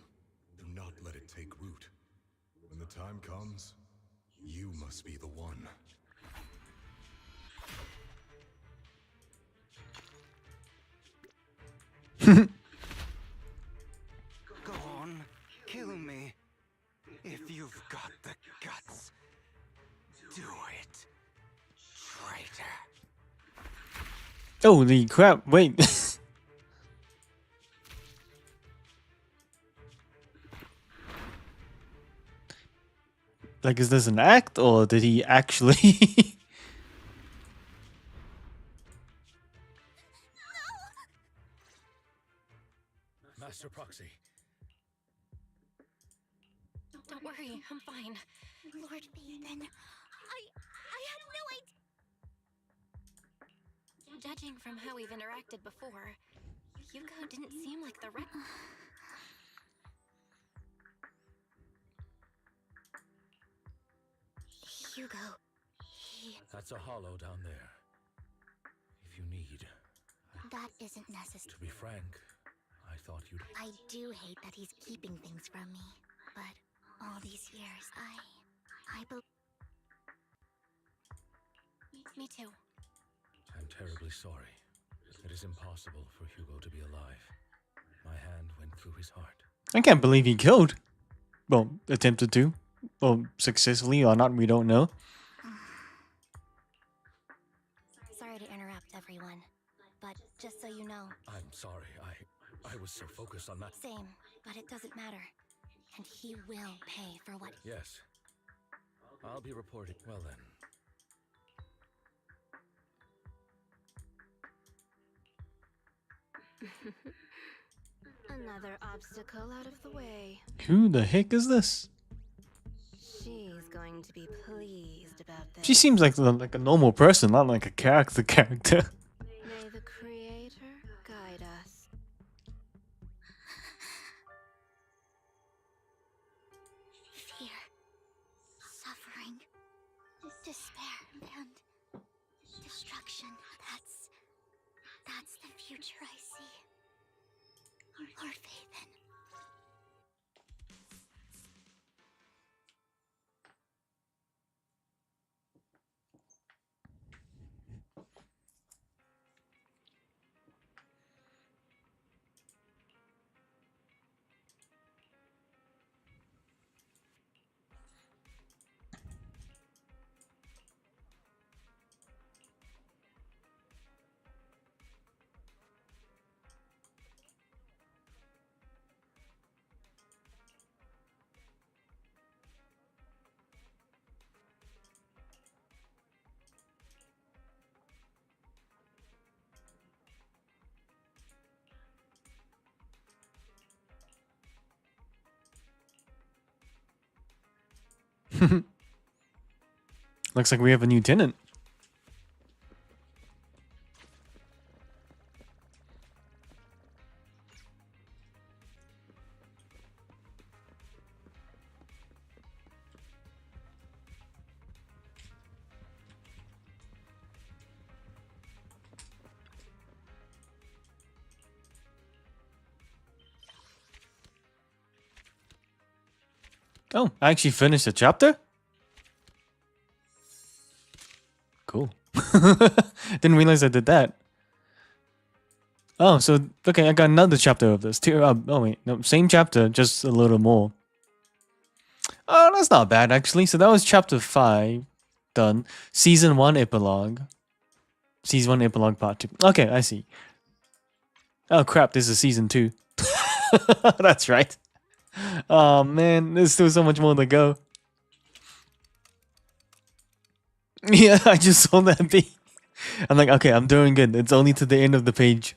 Do not let it take root. When the time comes, you must be the one. Go on, kill me. If you've got the guts, do it, traitor. Holy crap, wait. Like, is this an act, or did he actually... Master Proxy. Don't worry, I'm fine. Lord Phaethon, I had no idea. Judging from how we've interacted before, Hugo didn't seem like the right. Hugo, That's a hollow down there. If you need. that isn't To necessary. be frank, I thought you'd. I do hate that he's keeping things from me, but all these years, I believe. Me too. I'm terribly sorry. It is impossible for Hugo to be alive. My hand went through his heart. I can't believe he killed. Well, attempted to. Well, successfully or not, we don't know. Sorry to interrupt everyone, but just so you know, I'm sorry. I was so focused on that. same, but it doesn't matter. And he will pay for what. Yes. I'll be reporting. Well then. Another obstacle out of the way. Who the heck is this? She's going to be pleased about this. She seems like a normal person, not like a character. May the Creator guide us. Fear, suffering, despair, and destruction. That's the future I see. Lord Phaethon. Looks like we have a new tenant. Oh, I actually finished the chapter? Cool. Didn't realize I did that. Oh, so, okay, I got another chapter of this. Oh, wait, no, same chapter, just a little more. Oh, that's not bad, actually. So that was chapter 5, done. Season 1 epilogue. Season 1 epilogue part 2. Okay, I see. Oh, crap, this is season 2. That's right. Oh, man, there's still so much more to go. Yeah, I just saw that thing. I'm like, okay, I'm doing good. It's only to the end of the page.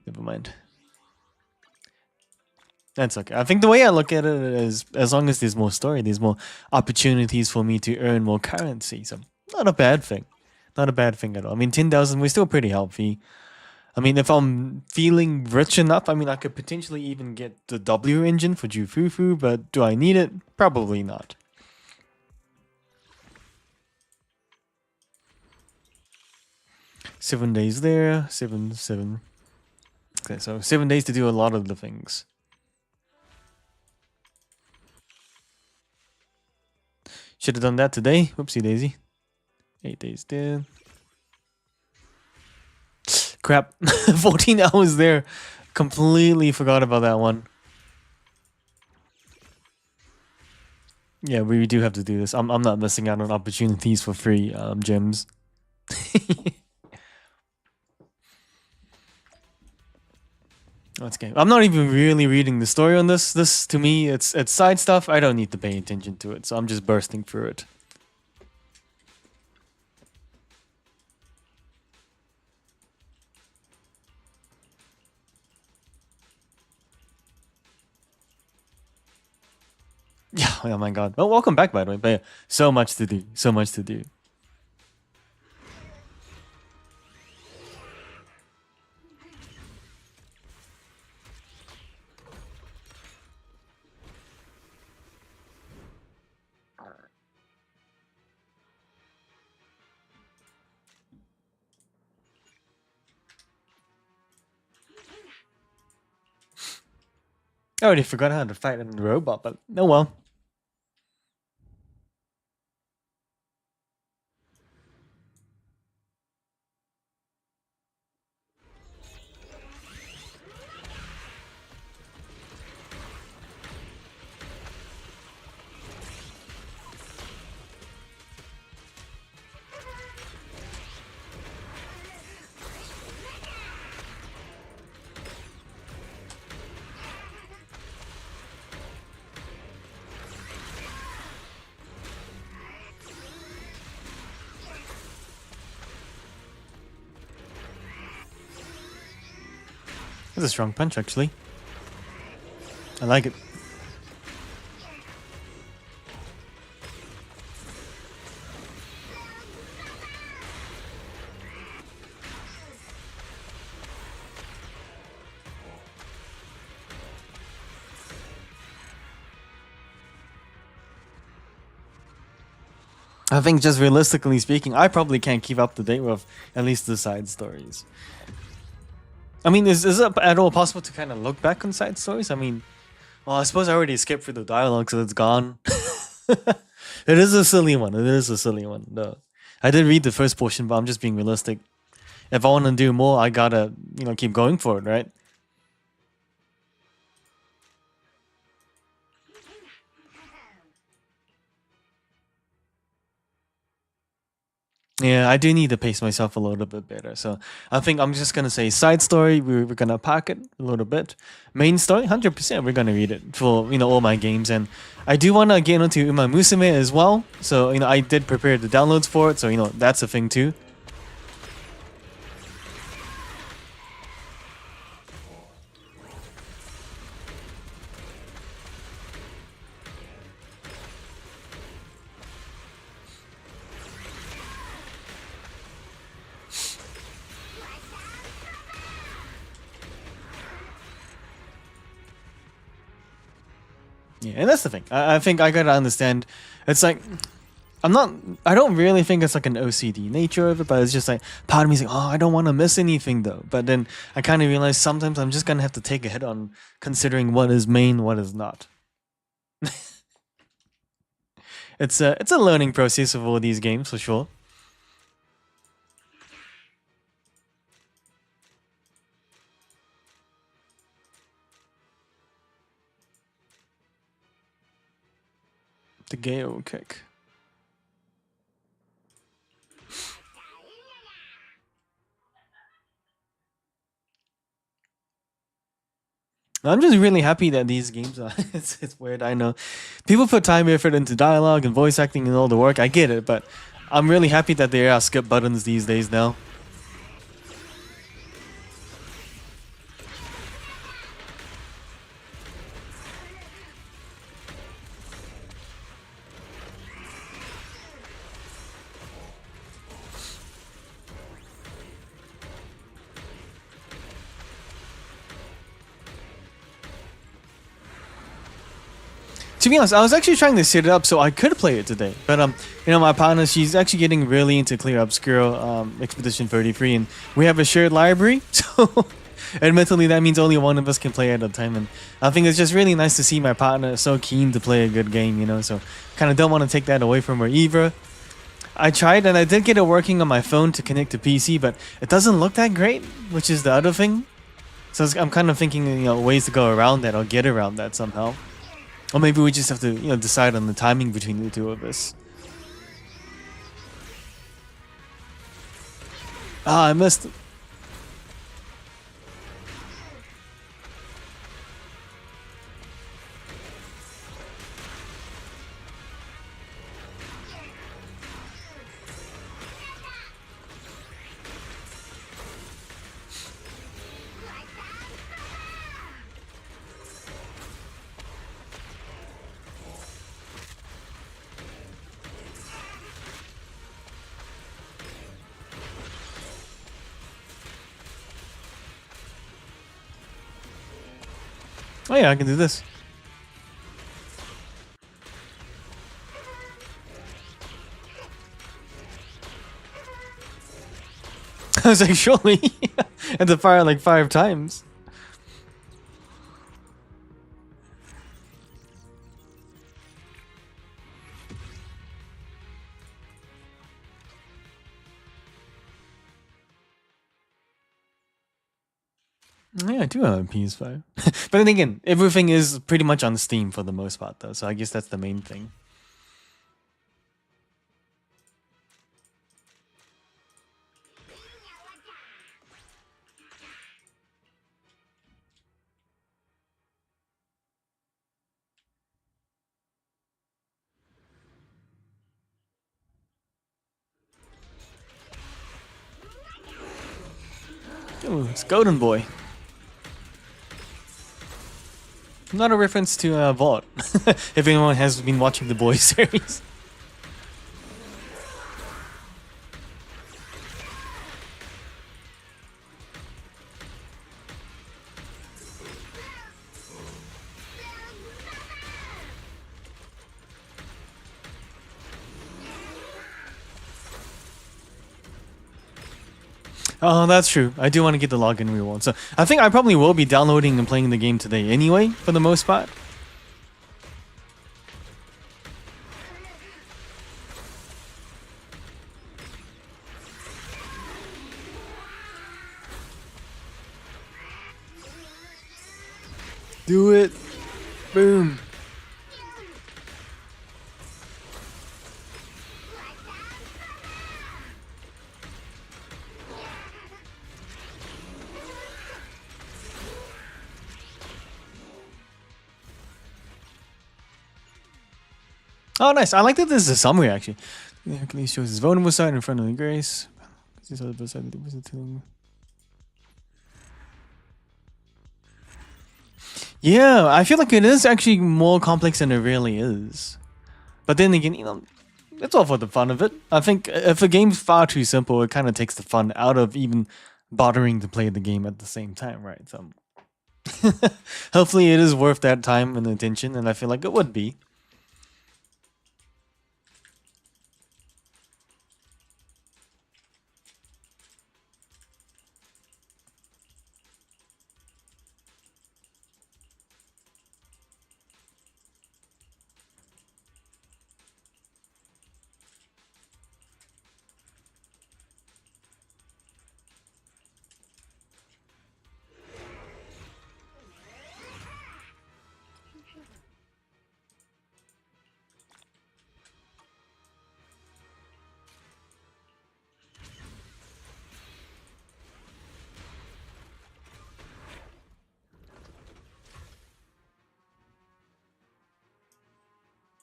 Never mind. That's okay. I think the way I look at it is, as long as there's more story, there's more opportunities for me to earn more currency. So, not a bad thing. Not a bad thing at all. I mean, 10,000, we're still pretty healthy. I mean, if I'm feeling rich enough, I mean, I could potentially even get the W engine for Jufufu, but do I need it? Probably not. Seven days there, seven. Okay, so 7 days to do a lot of the things. Should have done that today. Whoopsie daisy. 8 days there. Crap. 14 hours there. Completely forgot about that one. Yeah, we do have to do this. I'm not missing out on opportunities for free gems. Let's go. I'm not even really reading the story on this. This to me, it's side stuff. I don't need to pay attention to it, so I'm just bursting through it. Yeah, oh my god. Well, welcome back, by the way. But yeah, so much to do. So much to do. I already forgot how to fight a robot, but oh well. That's a strong punch, actually. I like it. I think just realistically speaking, I probably can't keep up to date with at least the side stories. I mean, is it at all possible to kind of look back on side stories? I mean, well, I suppose I already skipped through the dialogue, so it's gone. It is a silly one. It is a silly one, though. I did read the first portion, but I'm just being realistic. If I want to do more, I gotta, keep going for it, right? Yeah, I do need to pace myself a little bit better. So I think I'm just going to say side story, we're going to pack it a little bit. Main story, 100% we're going to read it for, all my games. And I do want to get into Uma Musume as well. So, I did prepare the downloads for it. So, that's a thing too. Yeah, and that's the thing. I think I gotta understand. It's like I don't really think it's like an OCD nature of it, but it's just like part of me is like, oh, I don't want to miss anything though. But then I kind of realize sometimes I'm just gonna have to take a hit on considering what is main, what is not. It's a learning process of all these games for sure. The Gale kick. I'm just really happy that these games are. It's weird. I know people put time and effort into dialogue and voice acting and all the work. I get it, but I'm really happy that there are skip buttons these days now. To be honest, I was actually trying to set it up so I could play it today, but my partner, she's actually getting really into Clear Obscure Expedition 33, and we have a shared library, so admittedly that means only one of us can play at a time, and I think it's just really nice to see my partner so keen to play a good game, so kind of don't want to take that away from her either. I tried, and I did get it working on my phone to connect to PC, but it doesn't look that great, which is the other thing. So I'm kind of thinking, ways to go around that or get around that somehow. Or maybe we just have to, decide on the timing between the two of us. Ah, I missed it. Oh yeah, I can do this. I was like, surely. I had to fire like 5 times. Yeah, I do have a PS5. But then again, everything is pretty much on Steam for the most part, though, so I guess that's the main thing. Ooh, it's Golden Boy. Not a reference to Vought, if anyone has been watching the Boys series. Oh, that's true. I do want to get the login reward. So I think I probably will be downloading and playing the game today anyway, for the most part. Do it. Boom. Oh, nice. I like that this is a summary, actually. Hercules shows his vulnerable side in front of the Grace. Yeah, I feel like it is actually more complex than it really is. But then again, it's all for the fun of it. I think if a game's far too simple, it kind of takes the fun out of even bothering to play the game at the same time, right? So Hopefully, it is worth that time and attention, and I feel like it would be.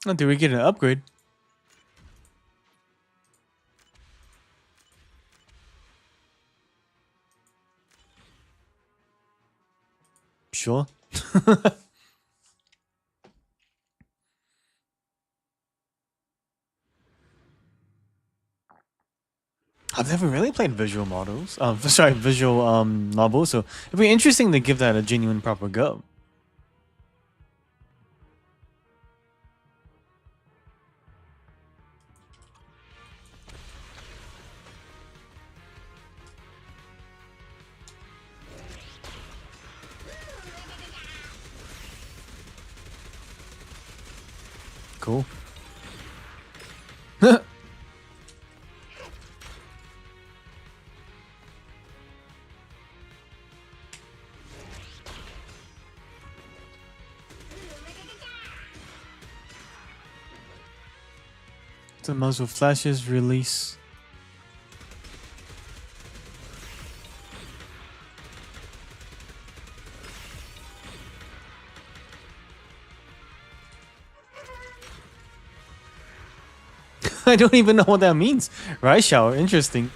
Oh, did we get an upgrade? Sure. I've never really played visual models. Sorry, visual novels. So it'd be interesting to give that a genuine proper go. Cool. The muzzle flashes release. I don't even know what that means. Right shower, interesting.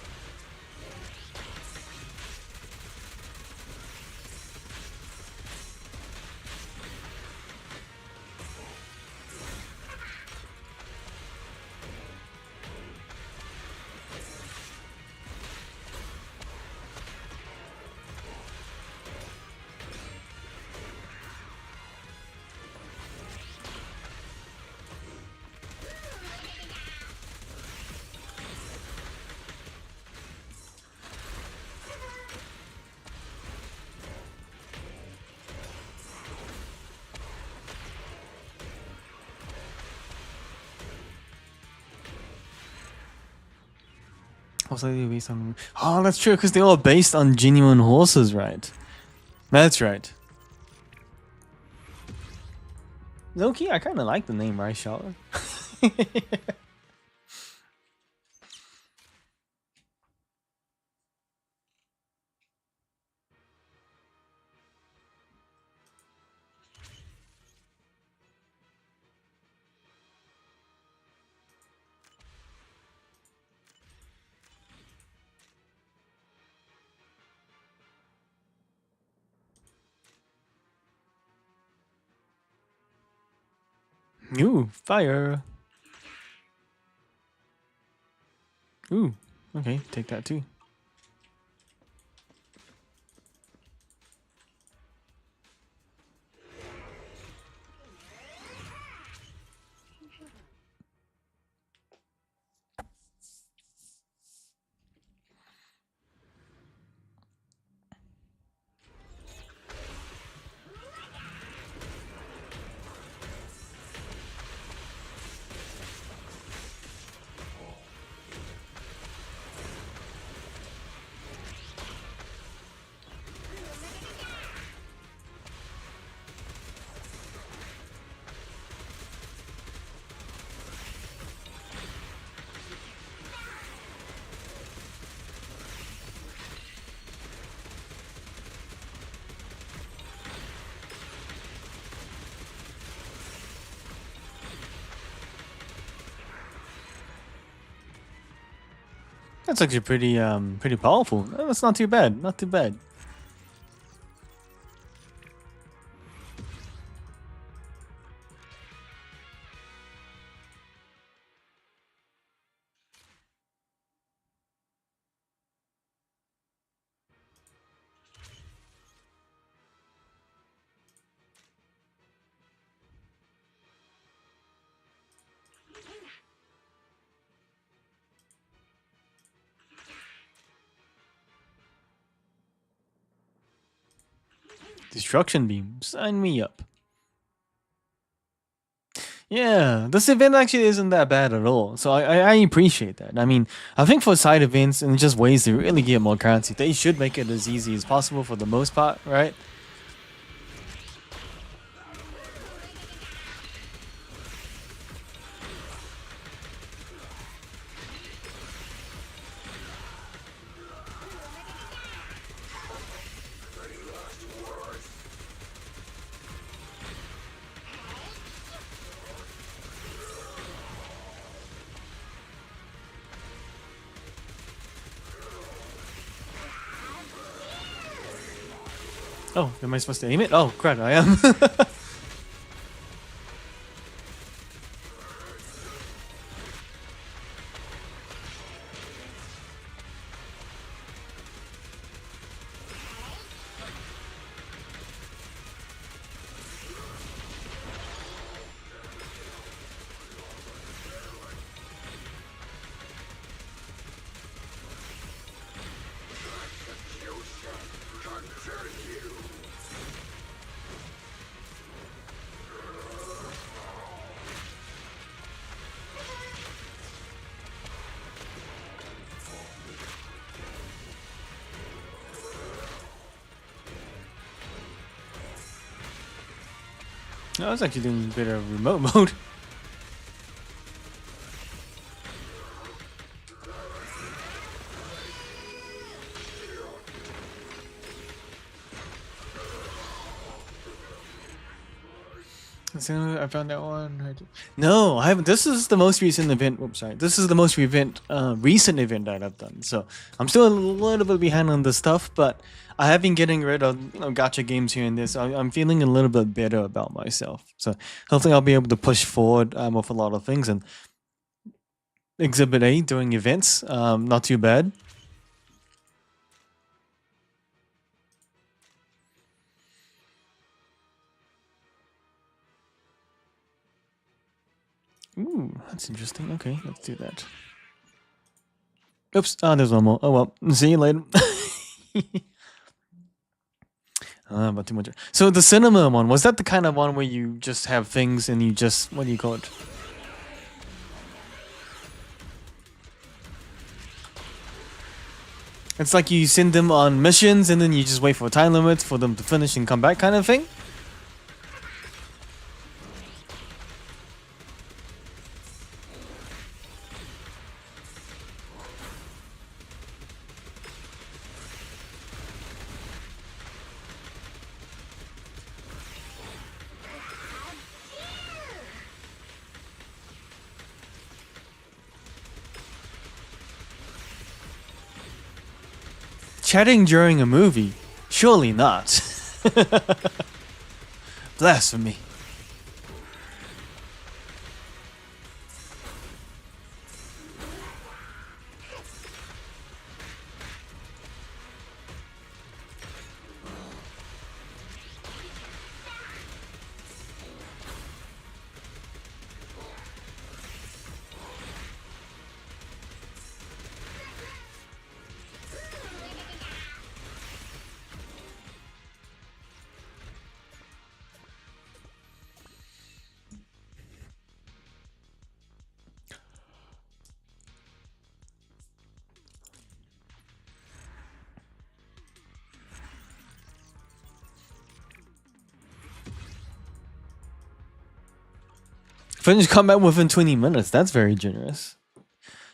Also based on. Oh, that's true, because they're all based on genuine horses, right? That's right. Loki, I kind of like the name Rice Shower. Ooh, fire. Ooh, okay, take that too. That's actually pretty powerful. That's not too bad. Not too bad. Destruction beam. Sign me up. Yeah, this event actually isn't that bad at all. So I appreciate that. I mean, I think for side events and just ways to really get more currency, they should make it as easy as possible for the most part, right? Oh, am I supposed to aim it? Oh, crap, I am. I was actually doing a bit of remote mode. So I found that one. No, I haven't. This is the most recent event. Oops, sorry. This is the most recent event that I've done. So I'm still a little bit behind on the stuff, but I have been getting rid of gacha games here and there. So I'm feeling a little bit better about myself. So hopefully I'll be able to push forward with a lot of things. And Exhibit A doing events, not too bad. Ooh, that's interesting. Okay, let's do that. Oops, there's one more. Oh well, see you later. But too much. So the cinema one, was that the kind of one where you just have things and you just, what do you call it? It's like you send them on missions and then you just wait for time limits for them to finish and come back kind of thing? Chatting during a movie? Surely not. Blasphemy. Finish combat within 20 minutes. That's very generous.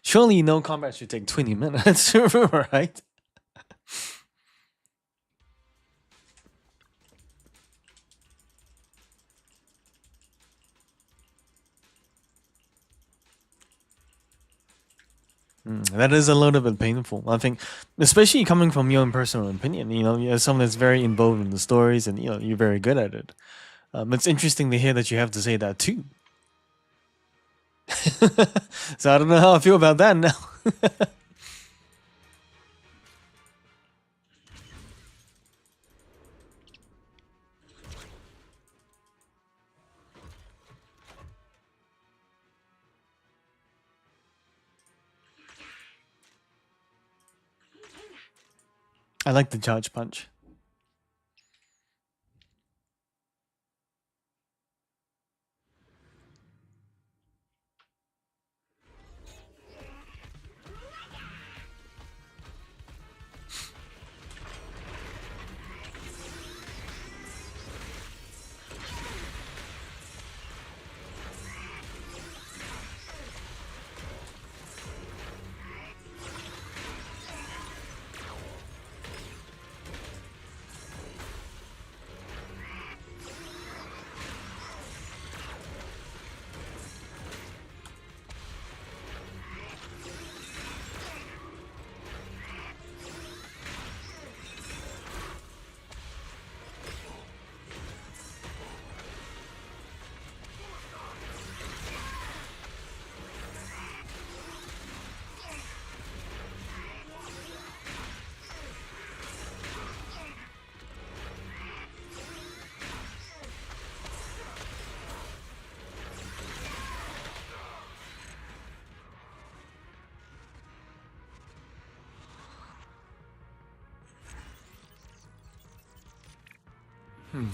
Surely no combat should take 20 minutes, right? That is a little bit painful. I think, especially coming from your own personal opinion, you're someone that's very involved in the stories and, you're very good at it. It's interesting to hear that you have to say that too. So I don't know how I feel about that now. I like the charge punch.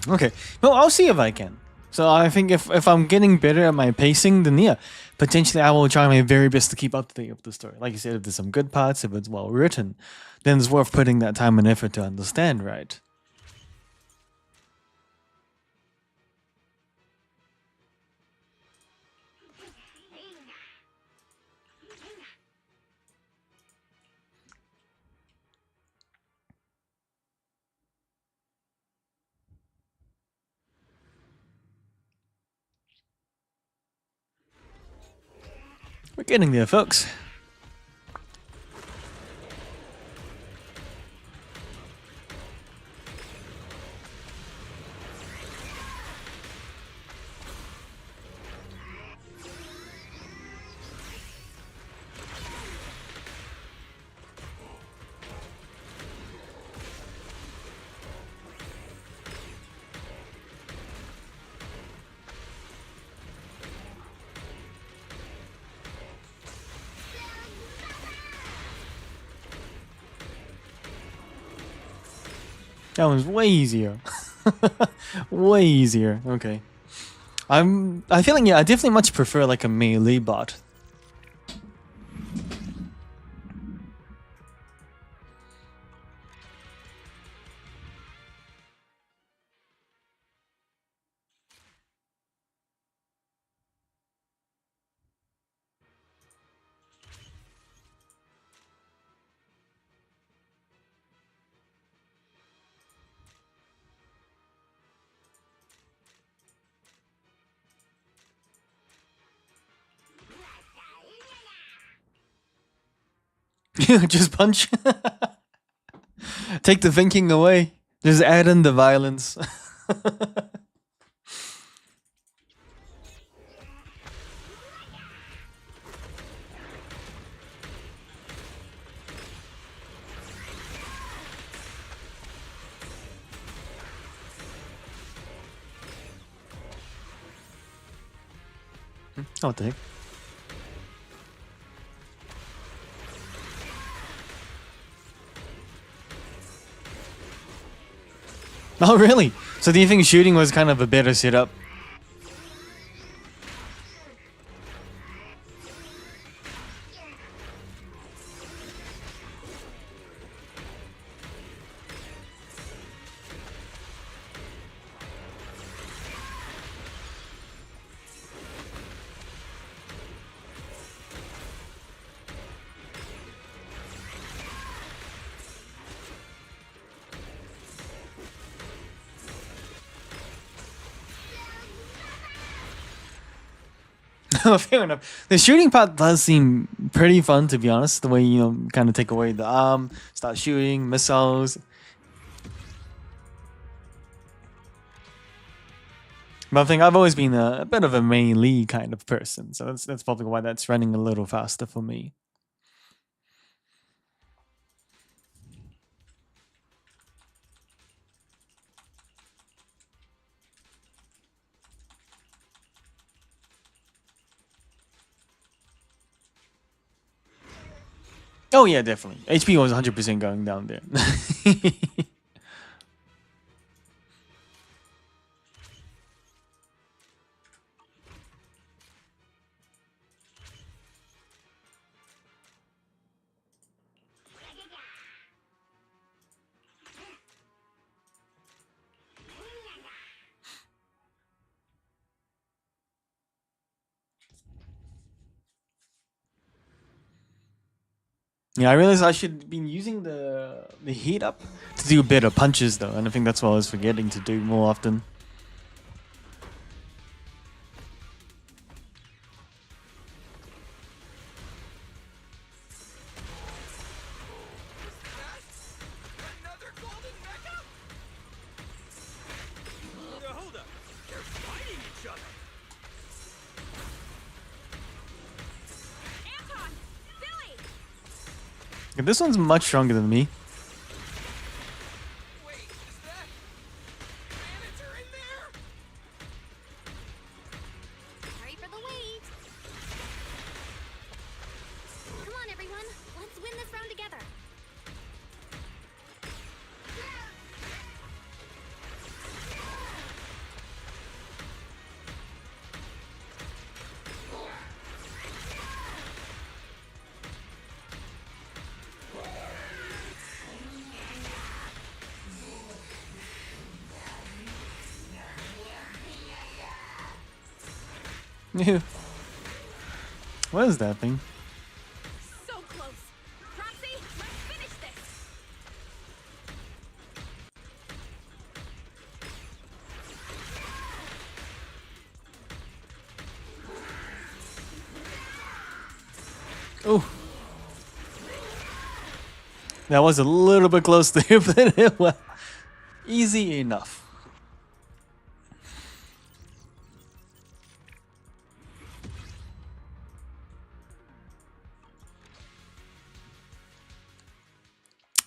Okay. Well, I'll see if I can. So I think if I'm getting better at my pacing, then yeah, potentially I will try my very best to keep up to date with the story. Like you said, if there's some good parts, if it's well written, then it's worth putting that time and effort to understand, right? We're getting there, folks. That one's way easier. Way easier. Okay. I feeling yeah, I definitely much prefer like a melee bot. Just punch. Take the thinking away. Just add in the violence. Oh, what the heck? Oh, really? So do you think shooting was kind of a better setup? Fair enough. The shooting part does seem pretty fun, to be honest. The way you kind of take away the arm, start shooting missiles. But I think I've always been a bit of a melee kind of person, so that's probably why that's running a little faster for me. Oh yeah, definitely. HP was 100% going down there. Yeah, I realized I should have been using the heat up to do better punches though, and I think that's what I was forgetting to do more often. Hold up. They're fighting each other. Anton! Billy! Yeah, this one's much stronger than me. Wait, is that manager in there? Sorry for the wait. Come on, everyone. Let's win this round together. Yeah. What is that thing? So close. Roxy, let's finish this. Oh. That was a little bit close to him, but it was easy enough.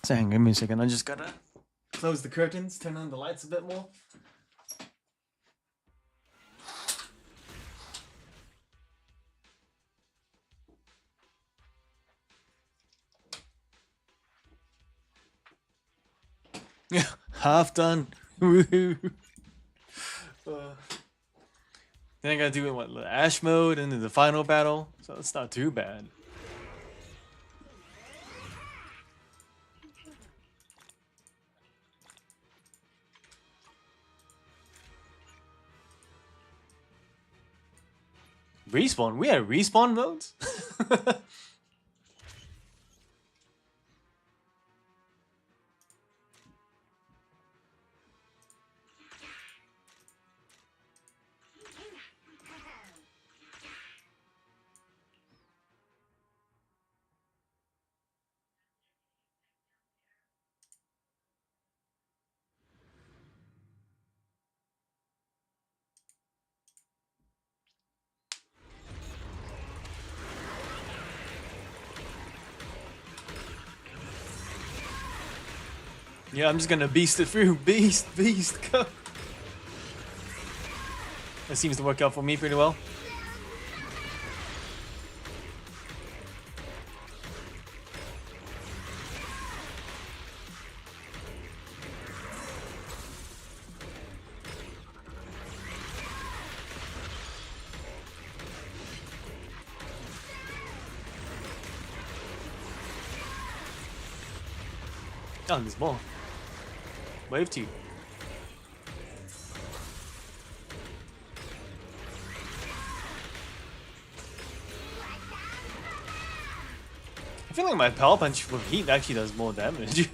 So hang on, give me a second. I just gotta close the curtains, turn on the lights a bit more. Yeah, half done. Woohoo. Then I gotta do it what, Ash mode and then the final battle. So it's not too bad. Respawn? We had respawn modes? Yeah, I'm just gonna beast it through. Beast, go. That seems to work out for me pretty well. Oh, there's more. Wave 2. I feel like my power punch with heat actually does more damage.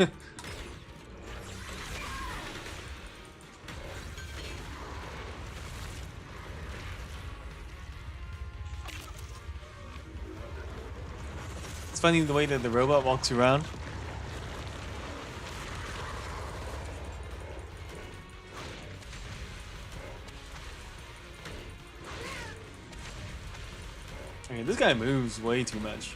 It's funny the way that the robot walks around. Okay, this guy moves way too much.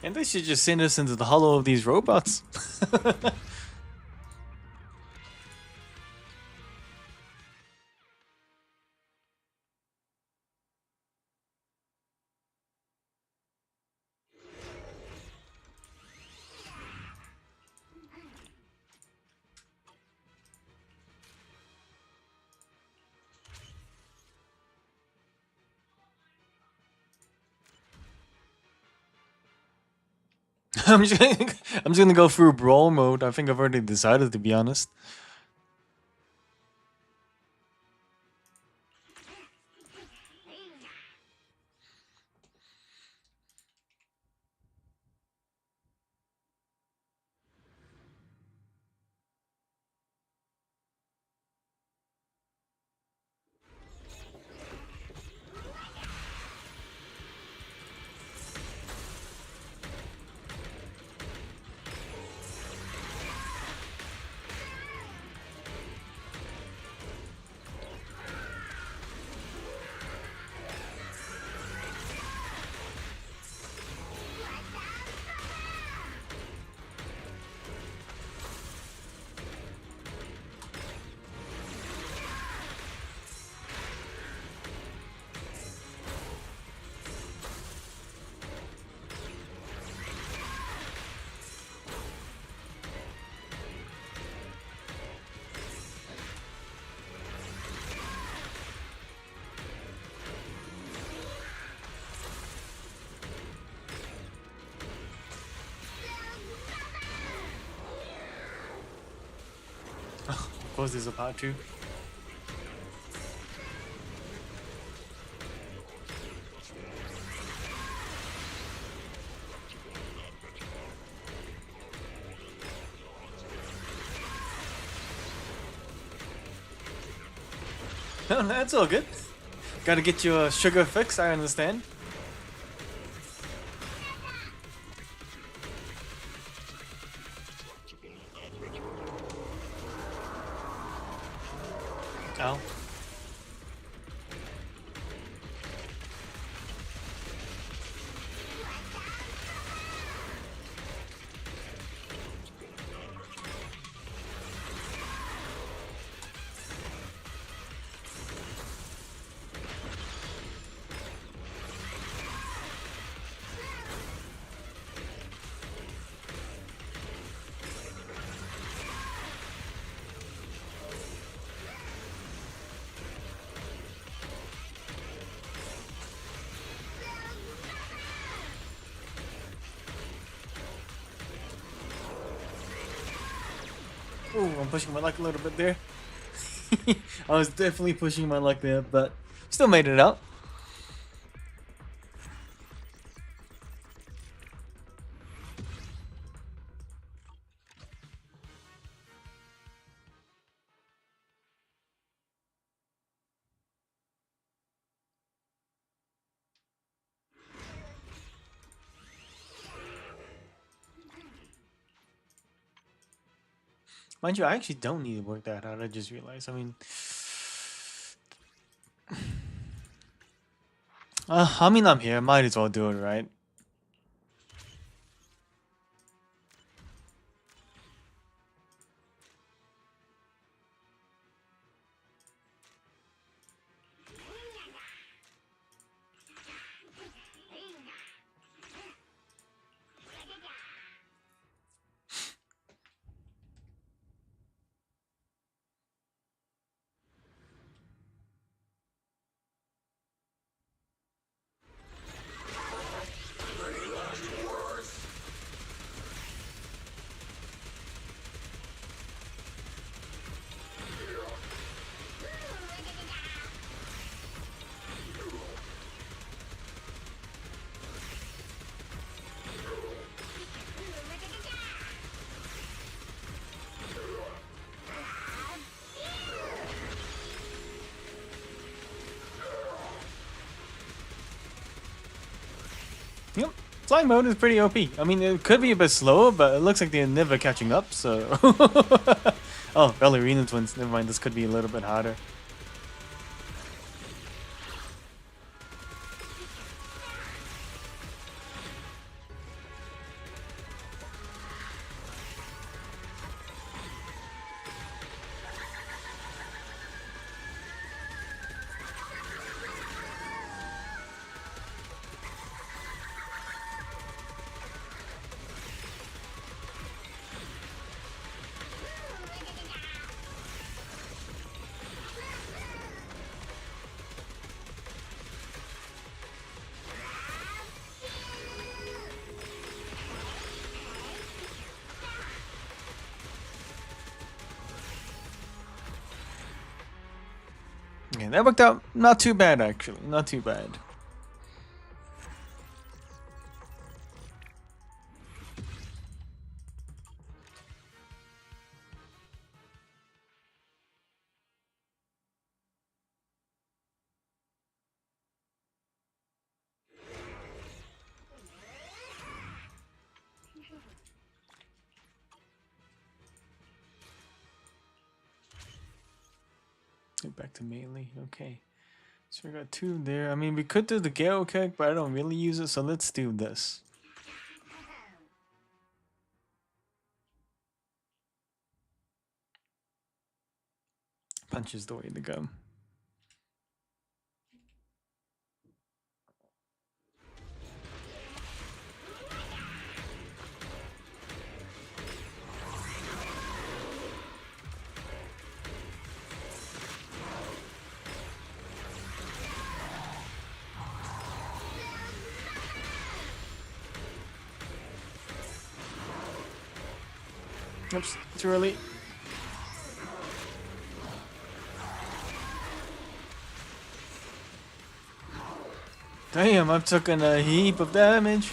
And they should just send us into the hollow of these robots. I'm just gonna go through brawl mode. I think I've already decided, to be honest. course, there's a part 2. No, that's all good. Gotta get your sugar fix, I understand. Ow. Ooh, I'm pushing my luck a little bit there. I was definitely pushing my luck there, but still made it out. Mind you, I actually don't need to work that hard. I just realized. I mean, I'm here. Might as well do it, right? Yep. Flying mode is pretty OP. I mean, it could be a bit slower, but it looks like they're never catching up, so... Oh, Ballerina Twins. Never mind, this could be a little bit harder. Okay, that worked out not too bad, actually. Not too bad. Get back to melee. Okay. So we got 2 there. I mean, we could do the Gale kick, but I don't really use it, so let's do this. Punch is the way to go. Oops, too early. Damn, I've taken a heap of damage.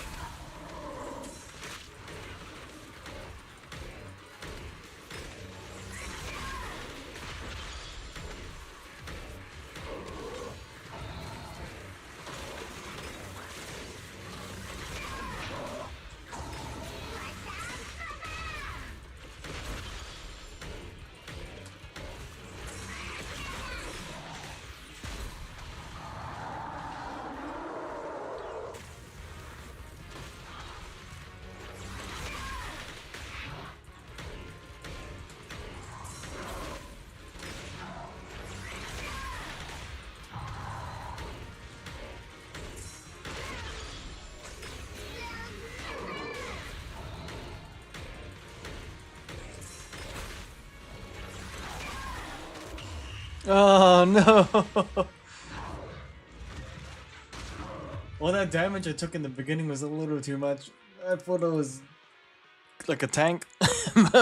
Oh no! Well, that damage I took in the beginning was a little too much. I thought I was like a tank,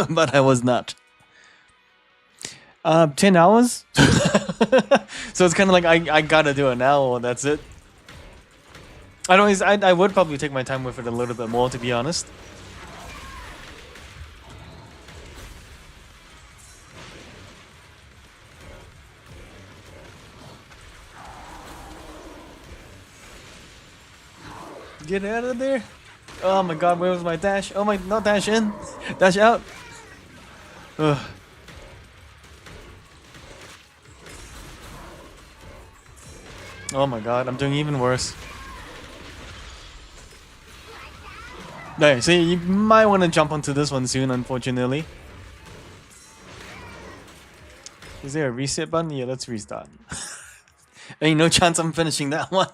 but I was not. 10 hours? So it's kind of like I gotta do it now, or that's it. I would probably take my time with it a little bit more, to be honest. Get out of there. Oh my god, where was my dash? Oh my, not dash in. Dash out. Ugh. Oh my god, I'm doing even worse. There, so you might want to jump onto this one soon, unfortunately. Is there a reset button? Yeah, let's restart. Ain't no chance I'm finishing that one.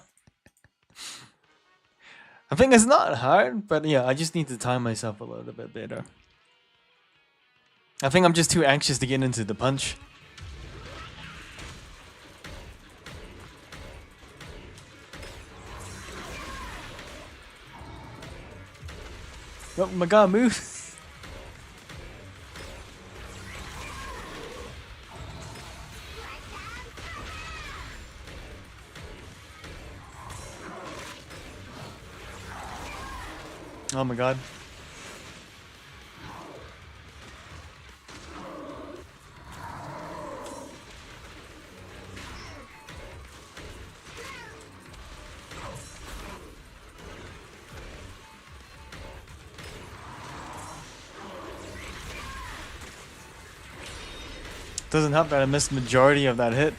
I think it's not hard, but yeah, I just need to time myself a little bit better. I think I'm just too anxious to get into the punch. Oh my god, move! Oh my god. Doesn't help that I missed majority of that hit.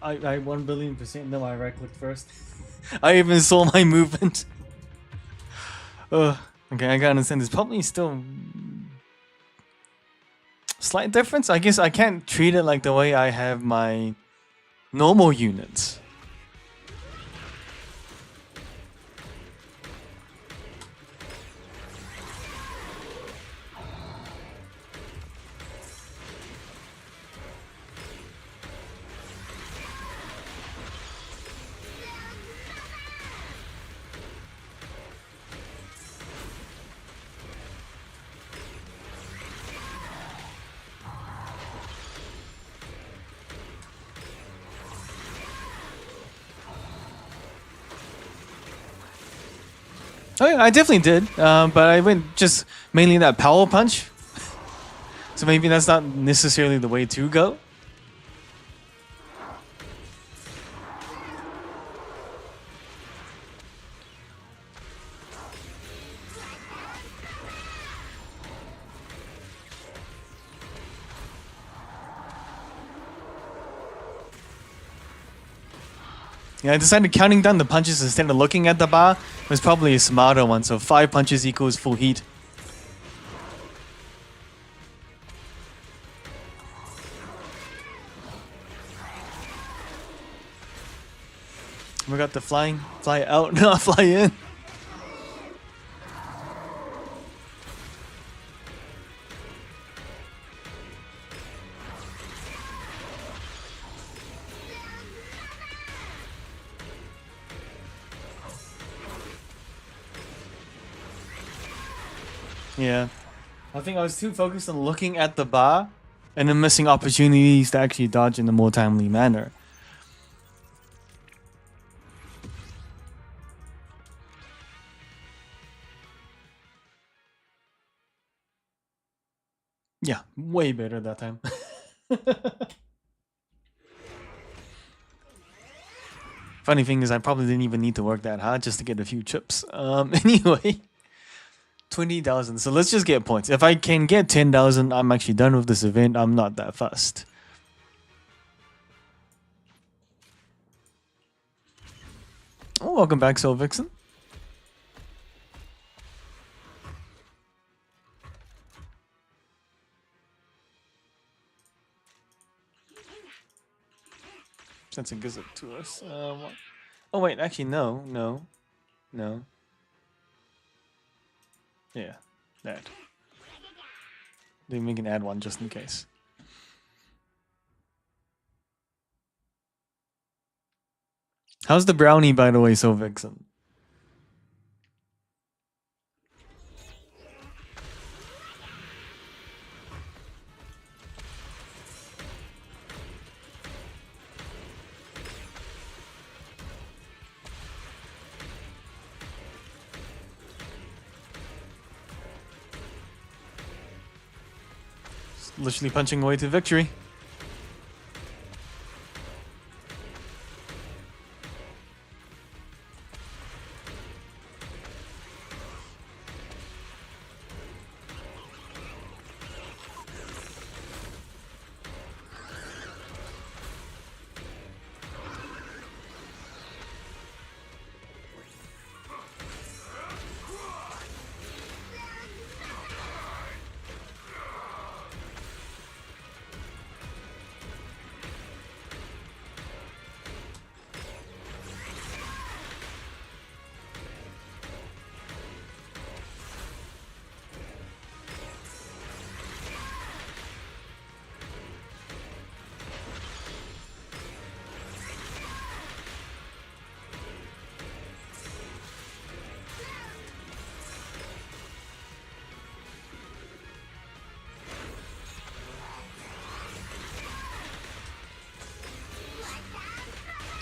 I 1,000,000,000% know I right clicked first. I even saw my movement. Okay, I gotta understand. There's probably still slight difference. I guess I can't treat it like the way I have my normal units. Oh yeah, I definitely did, but I went just mainly that power punch. So maybe that's not necessarily the way to go. Yeah, I decided counting down the punches instead of looking at the bar was probably a smarter one, so 5 punches equals full heat. We got the fly out, not fly in. Yeah. I think I was too focused on looking at the bar and then missing opportunities to actually dodge in a more timely manner. Yeah, way better that time. Funny thing is, I probably didn't even need to work that hard just to get a few chips. Anyway, 20,000. So let's just get points. If I can get 10,000, I'm actually done with this event. I'm not that fussed. Oh, welcome back, Soul Vixen. Sensing gives it to us. Oh wait, actually no. Yeah, that. Then we can add one just in case. How's the brownie, by the way, Soul Vixen? Literally punching away to victory.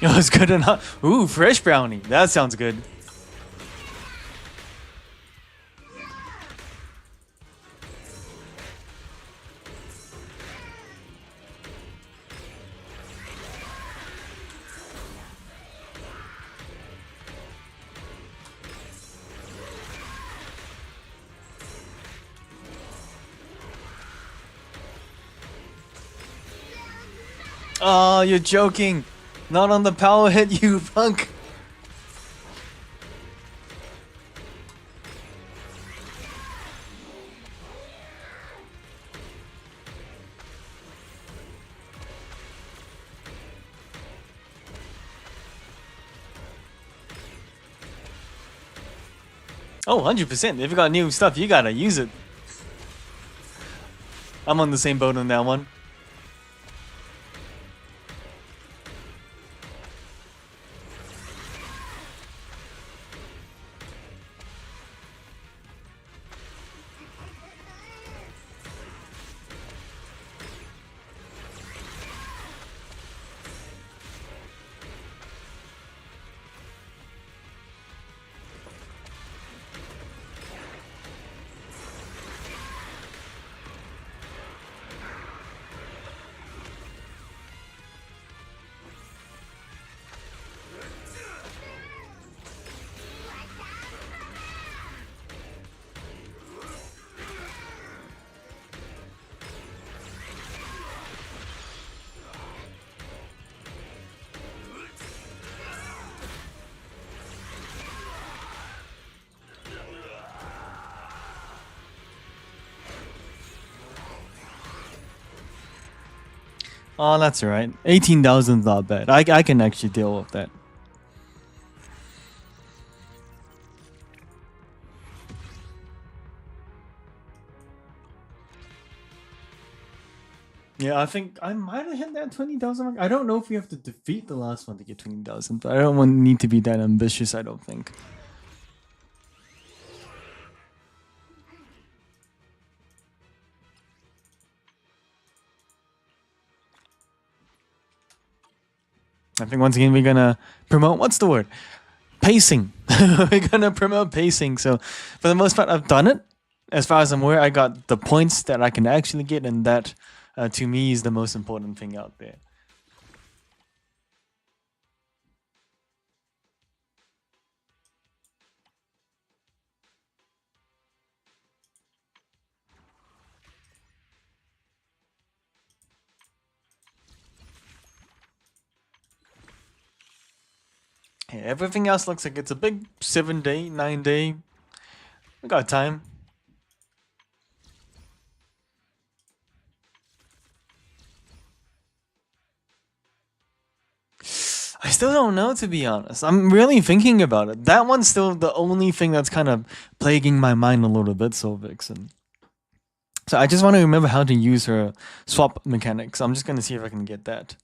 Oh, it's good enough. Ooh, fresh brownie. That sounds good. Oh, you're joking. Not on the power hit, you punk. Oh, 100%. If you got new stuff, you gotta use it. I'm on the same boat on that one. Oh, that's alright. 18,000 is not bad. I can actually deal with that. Yeah, I think I might have hit that 20,000 mark. I don't know if we have to defeat the last one to get 20,000, but I don't want need to be that ambitious, I don't think. I think once again we're gonna promote, what's the word? Pacing. We're gonna promote pacing. So for the most part I've done it. As far as I'm aware, I got the points that I can actually get, and that to me is the most important thing out there. Yeah, everything else looks like it's a big 7-day, 9-day. We got time. I still don't know, to be honest. I'm really thinking about it. That one's still the only thing that's kind of plaguing my mind a little bit, so Vixen. So I just want to remember how to use her swap mechanics. I'm just going to see if I can get that.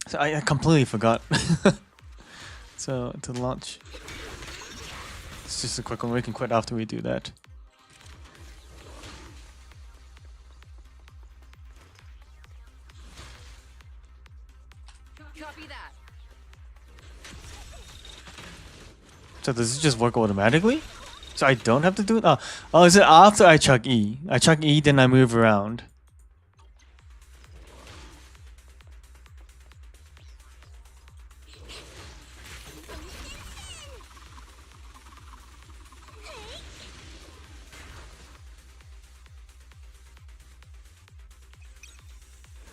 So I completely forgot. So to launch. It's just a quick one. We can quit after we do that. Copy that. So does it just work automatically? So I don't have to do it? Oh, is it after I chuck E? I chuck E, then I move around.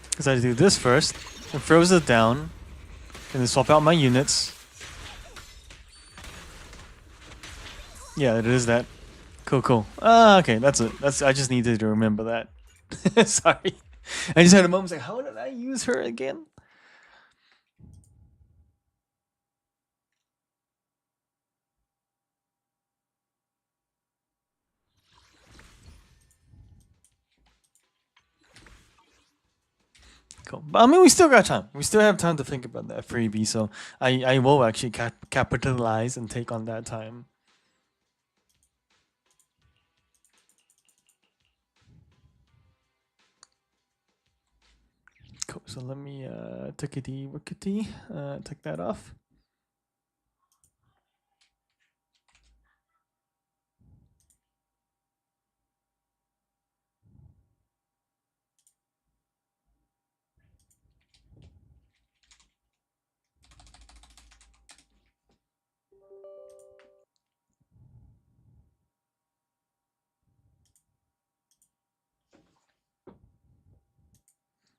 Because I do this first, and throws it down, and then swap out my units. Yeah, it is that. Cool, cool. Ah, okay, that's it. I just needed to remember that. Sorry. I just had a moment like, how did I use her again? Cool. But I mean, we still got time. We still have time to think about that freebie, so I will actually capitalize and take on that time. Cool. So let me tickety wickety take that off.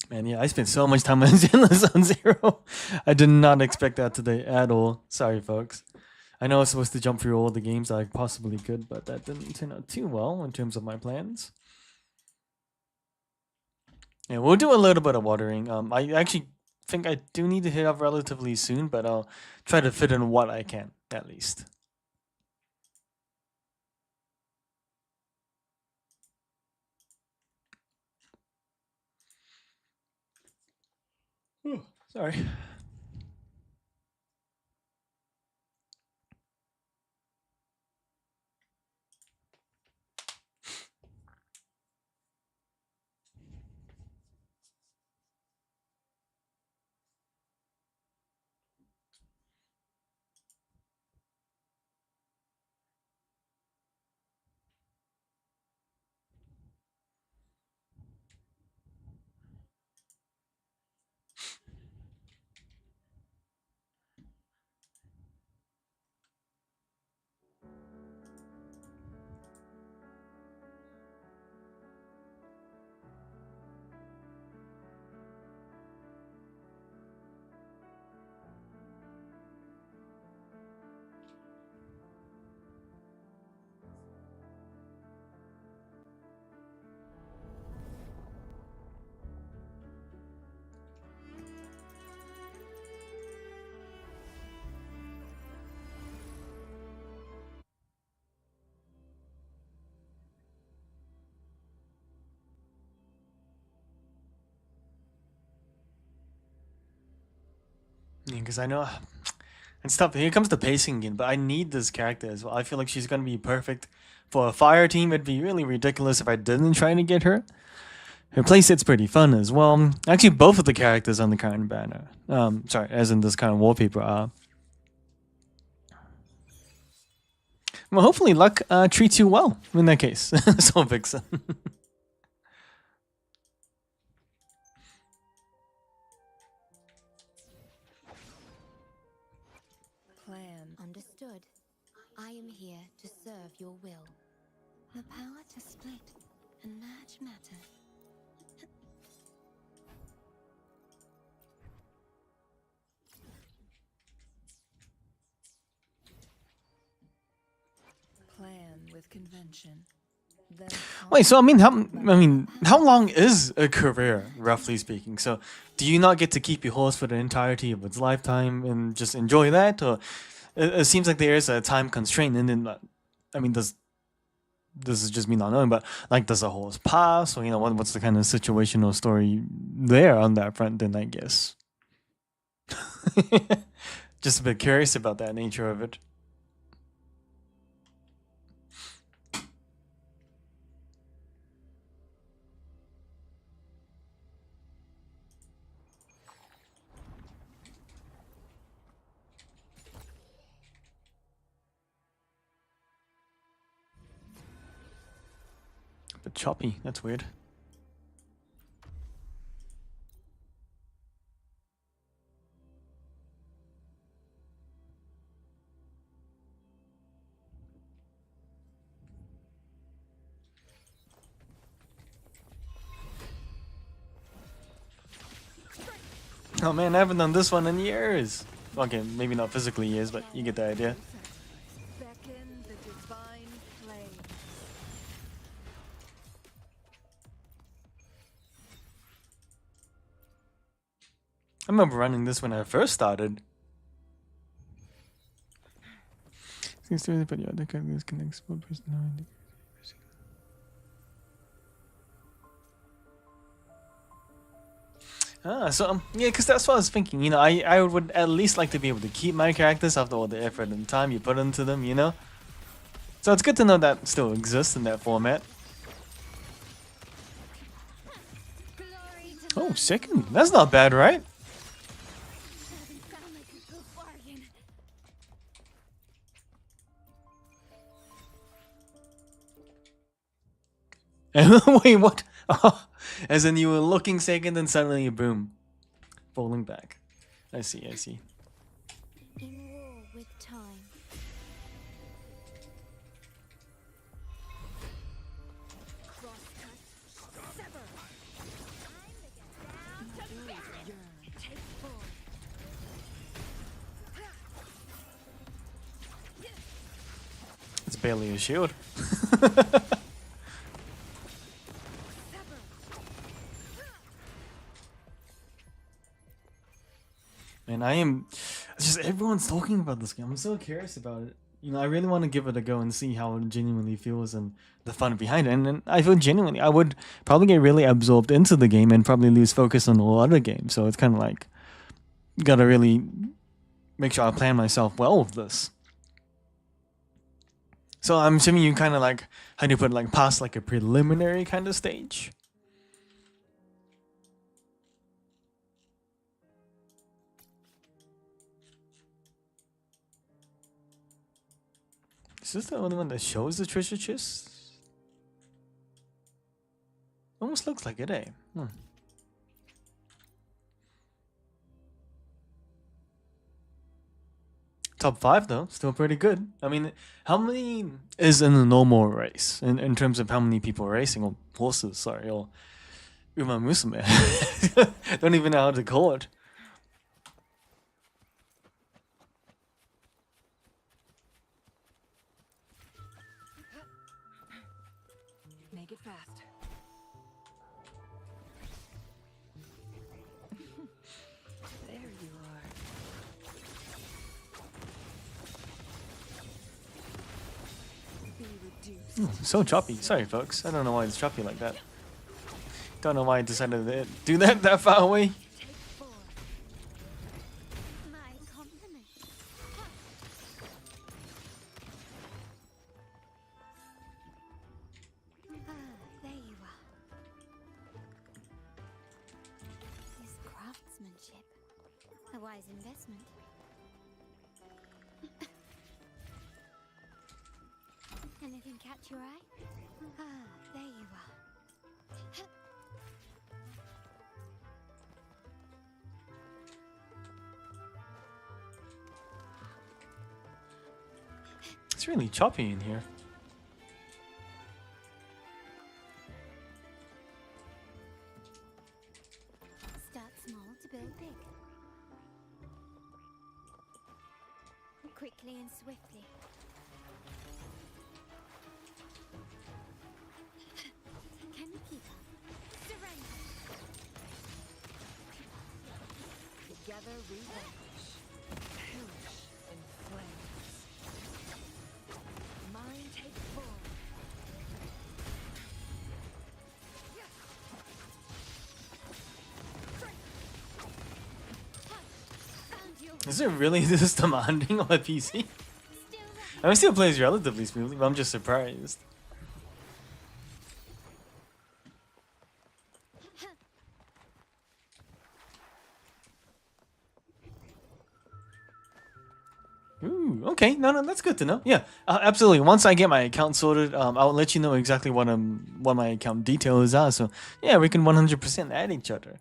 Man, yeah, I spent so much time on Zenless on Zero. I did not expect that today at all. Sorry, folks. I know I was supposed to jump through all the games that I possibly could, but that didn't turn out too well in terms of my plans. Yeah, we'll do a little bit of watering. I actually think I do need to hit up relatively soon, but I'll try to fit in what I can, at least. Sorry. Because I know it's tough. Here comes the pacing again, but I need this character as well. I feel like she's gonna be perfect for a fire team. It'd be really ridiculous if I didn't try to get her. Her playset's pretty fun as well. Actually, both of the characters on the current banner, sorry, as in this kind of wallpaper are. Well, hopefully luck treats you well in that case. So Vixen. Plan. Understood. I am here to serve your will. The power to split and merge matter. Plan with convention. Then Wait, so how long is a career, roughly speaking? So, do you not get to keep your horse for the entirety of its lifetime and just enjoy that, or it seems like there is a time constraint? And then, does this is just me not knowing, but like, does a horse pass, or what's the kind of situational story there on that front? Then I guess, just a bit curious about that nature of it. But choppy, that's weird. Oh man, I haven't done this one in years. Okay, maybe not physically years, but you get the idea. beckon the divine flame. I remember running this when I first started. Seems to but yeah, the characters can explode personality. Yeah, because that's what I was thinking. I would at least like to be able to keep my characters after all the effort and time you put into them. So it's good to know that still exists in that format. Oh, second. That's not bad, right? Wait, what? As in you were looking second and suddenly boom. Falling back. I see. In war with time. It's barely a shield. And just everyone's talking about this game. I'm so curious about it. I really want to give it a go and see how it genuinely feels and the fun behind it. And I feel genuinely, I would probably get really absorbed into the game and probably lose focus on all other games. So it's kind of like, gotta really make sure I plan myself well with this. So I'm assuming you kind of like, how do you put it, like past like a preliminary kind of stage? Is this the only one that shows the treasure chest? Almost looks like it, eh? Top 5 though, still pretty good. How many is in a normal race in terms of how many people are racing, or horses, sorry, or Uma Musume? Don't even know how to call it. Make it fast. There you are. Be reduced. So choppy. Sorry, folks. I don't know why it's choppy like that. Don't know why I decided to do that far away. My wise investment. Anything catch your eye? Ah, there you are. It's really choppy in here. Start small to build big. Quickly and swiftly. Can you keep up? Surrender. Together we vanish. Perish in flames. Mine take form. Found your Is it really this demanding on a PC? still I mean, it still plays relatively smoothly, but I'm just surprised. Ooh, okay, no, that's good to know. Yeah, absolutely. Once I get my account sorted, I'll let you know exactly what my account details are. So yeah, we can 100% add each other.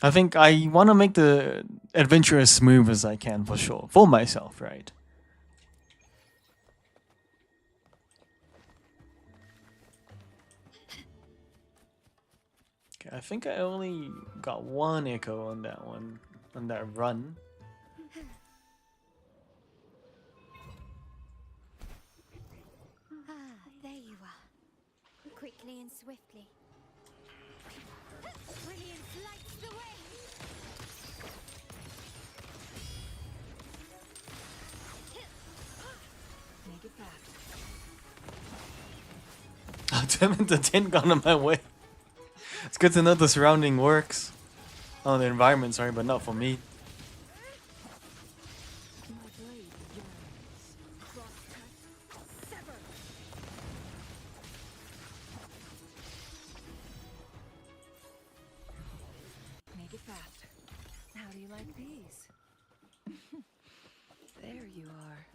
I think I want to make the adventure as smooth as I can for sure, for myself, right? Okay, I think I only got one echo on that one, on that run. Ah, there you are. Quickly and swiftly. Brilliance lights the way. Make it fast. Oh, damn it, the tin got in my way. It's good to know the surrounding works. Oh, the environment, sorry, but not for me. My blade yearns. Cross cut. Sever. Make it fast. How do you like these? There you are.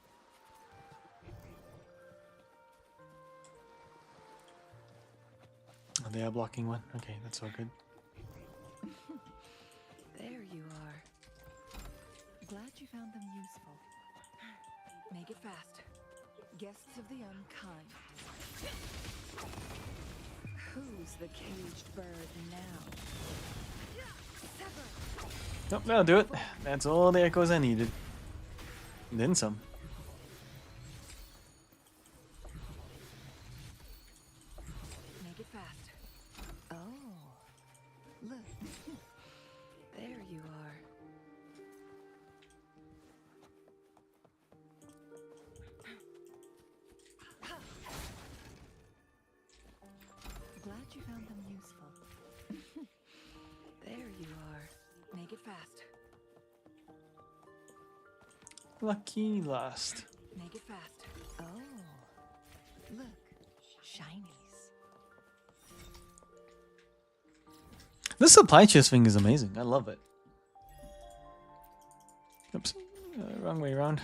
Oh, they are blocking one. Okay, that's all good. There you are. Glad you found them useful. Make it fast. Guests of the unkind. Who's the caged bird now? Sever. Nope, that'll do it. That's all the echoes I needed. And then some. Make it fast. Oh, look. There you are. Glad you found them useful. There you are. Make it fast. Lucky last. Make it fast. Oh, look. Shinies. This supply chest thing is amazing. I love it. Oops. Wrong way around.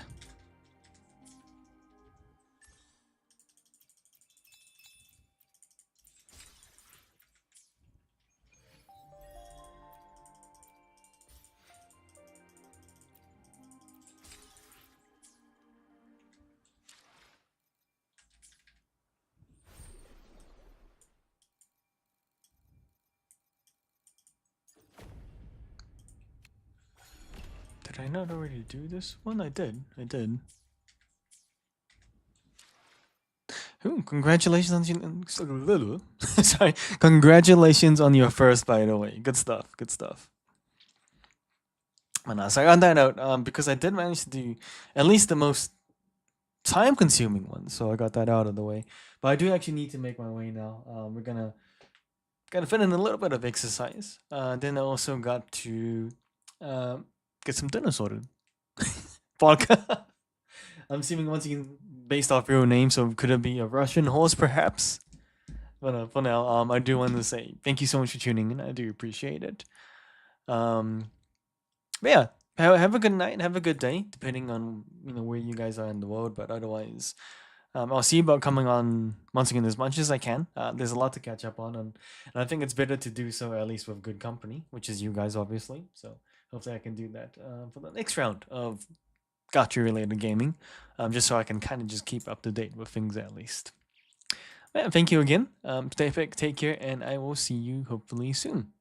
Did I not already do this one? I did. Ooh, congratulations on your sorry. Congratulations on your first, by the way. Good stuff. So I got that out because I did manage to do at least the most time-consuming one. So I got that out of the way. But I do actually need to make my way now. We're gonna fit in a little bit of exercise. Then I also got to get some dinner sorted. Vodka. I'm assuming once again based off real name, so could it be a Russian horse perhaps? But for now, I do want to say thank you so much for tuning in. I do appreciate it. But yeah, have a good night, have a good day, depending on where you guys are in the world. But otherwise, I'll see about coming on once again as much as I can. There's a lot to catch up on, and I think it's better to do so at least with good company, which is you guys, obviously. So hopefully I can do that for the next round of gacha related gaming, just so I can kind of just keep up to date with things at least. Yeah, thank you again. Stay fit, take care, and I will see you hopefully soon.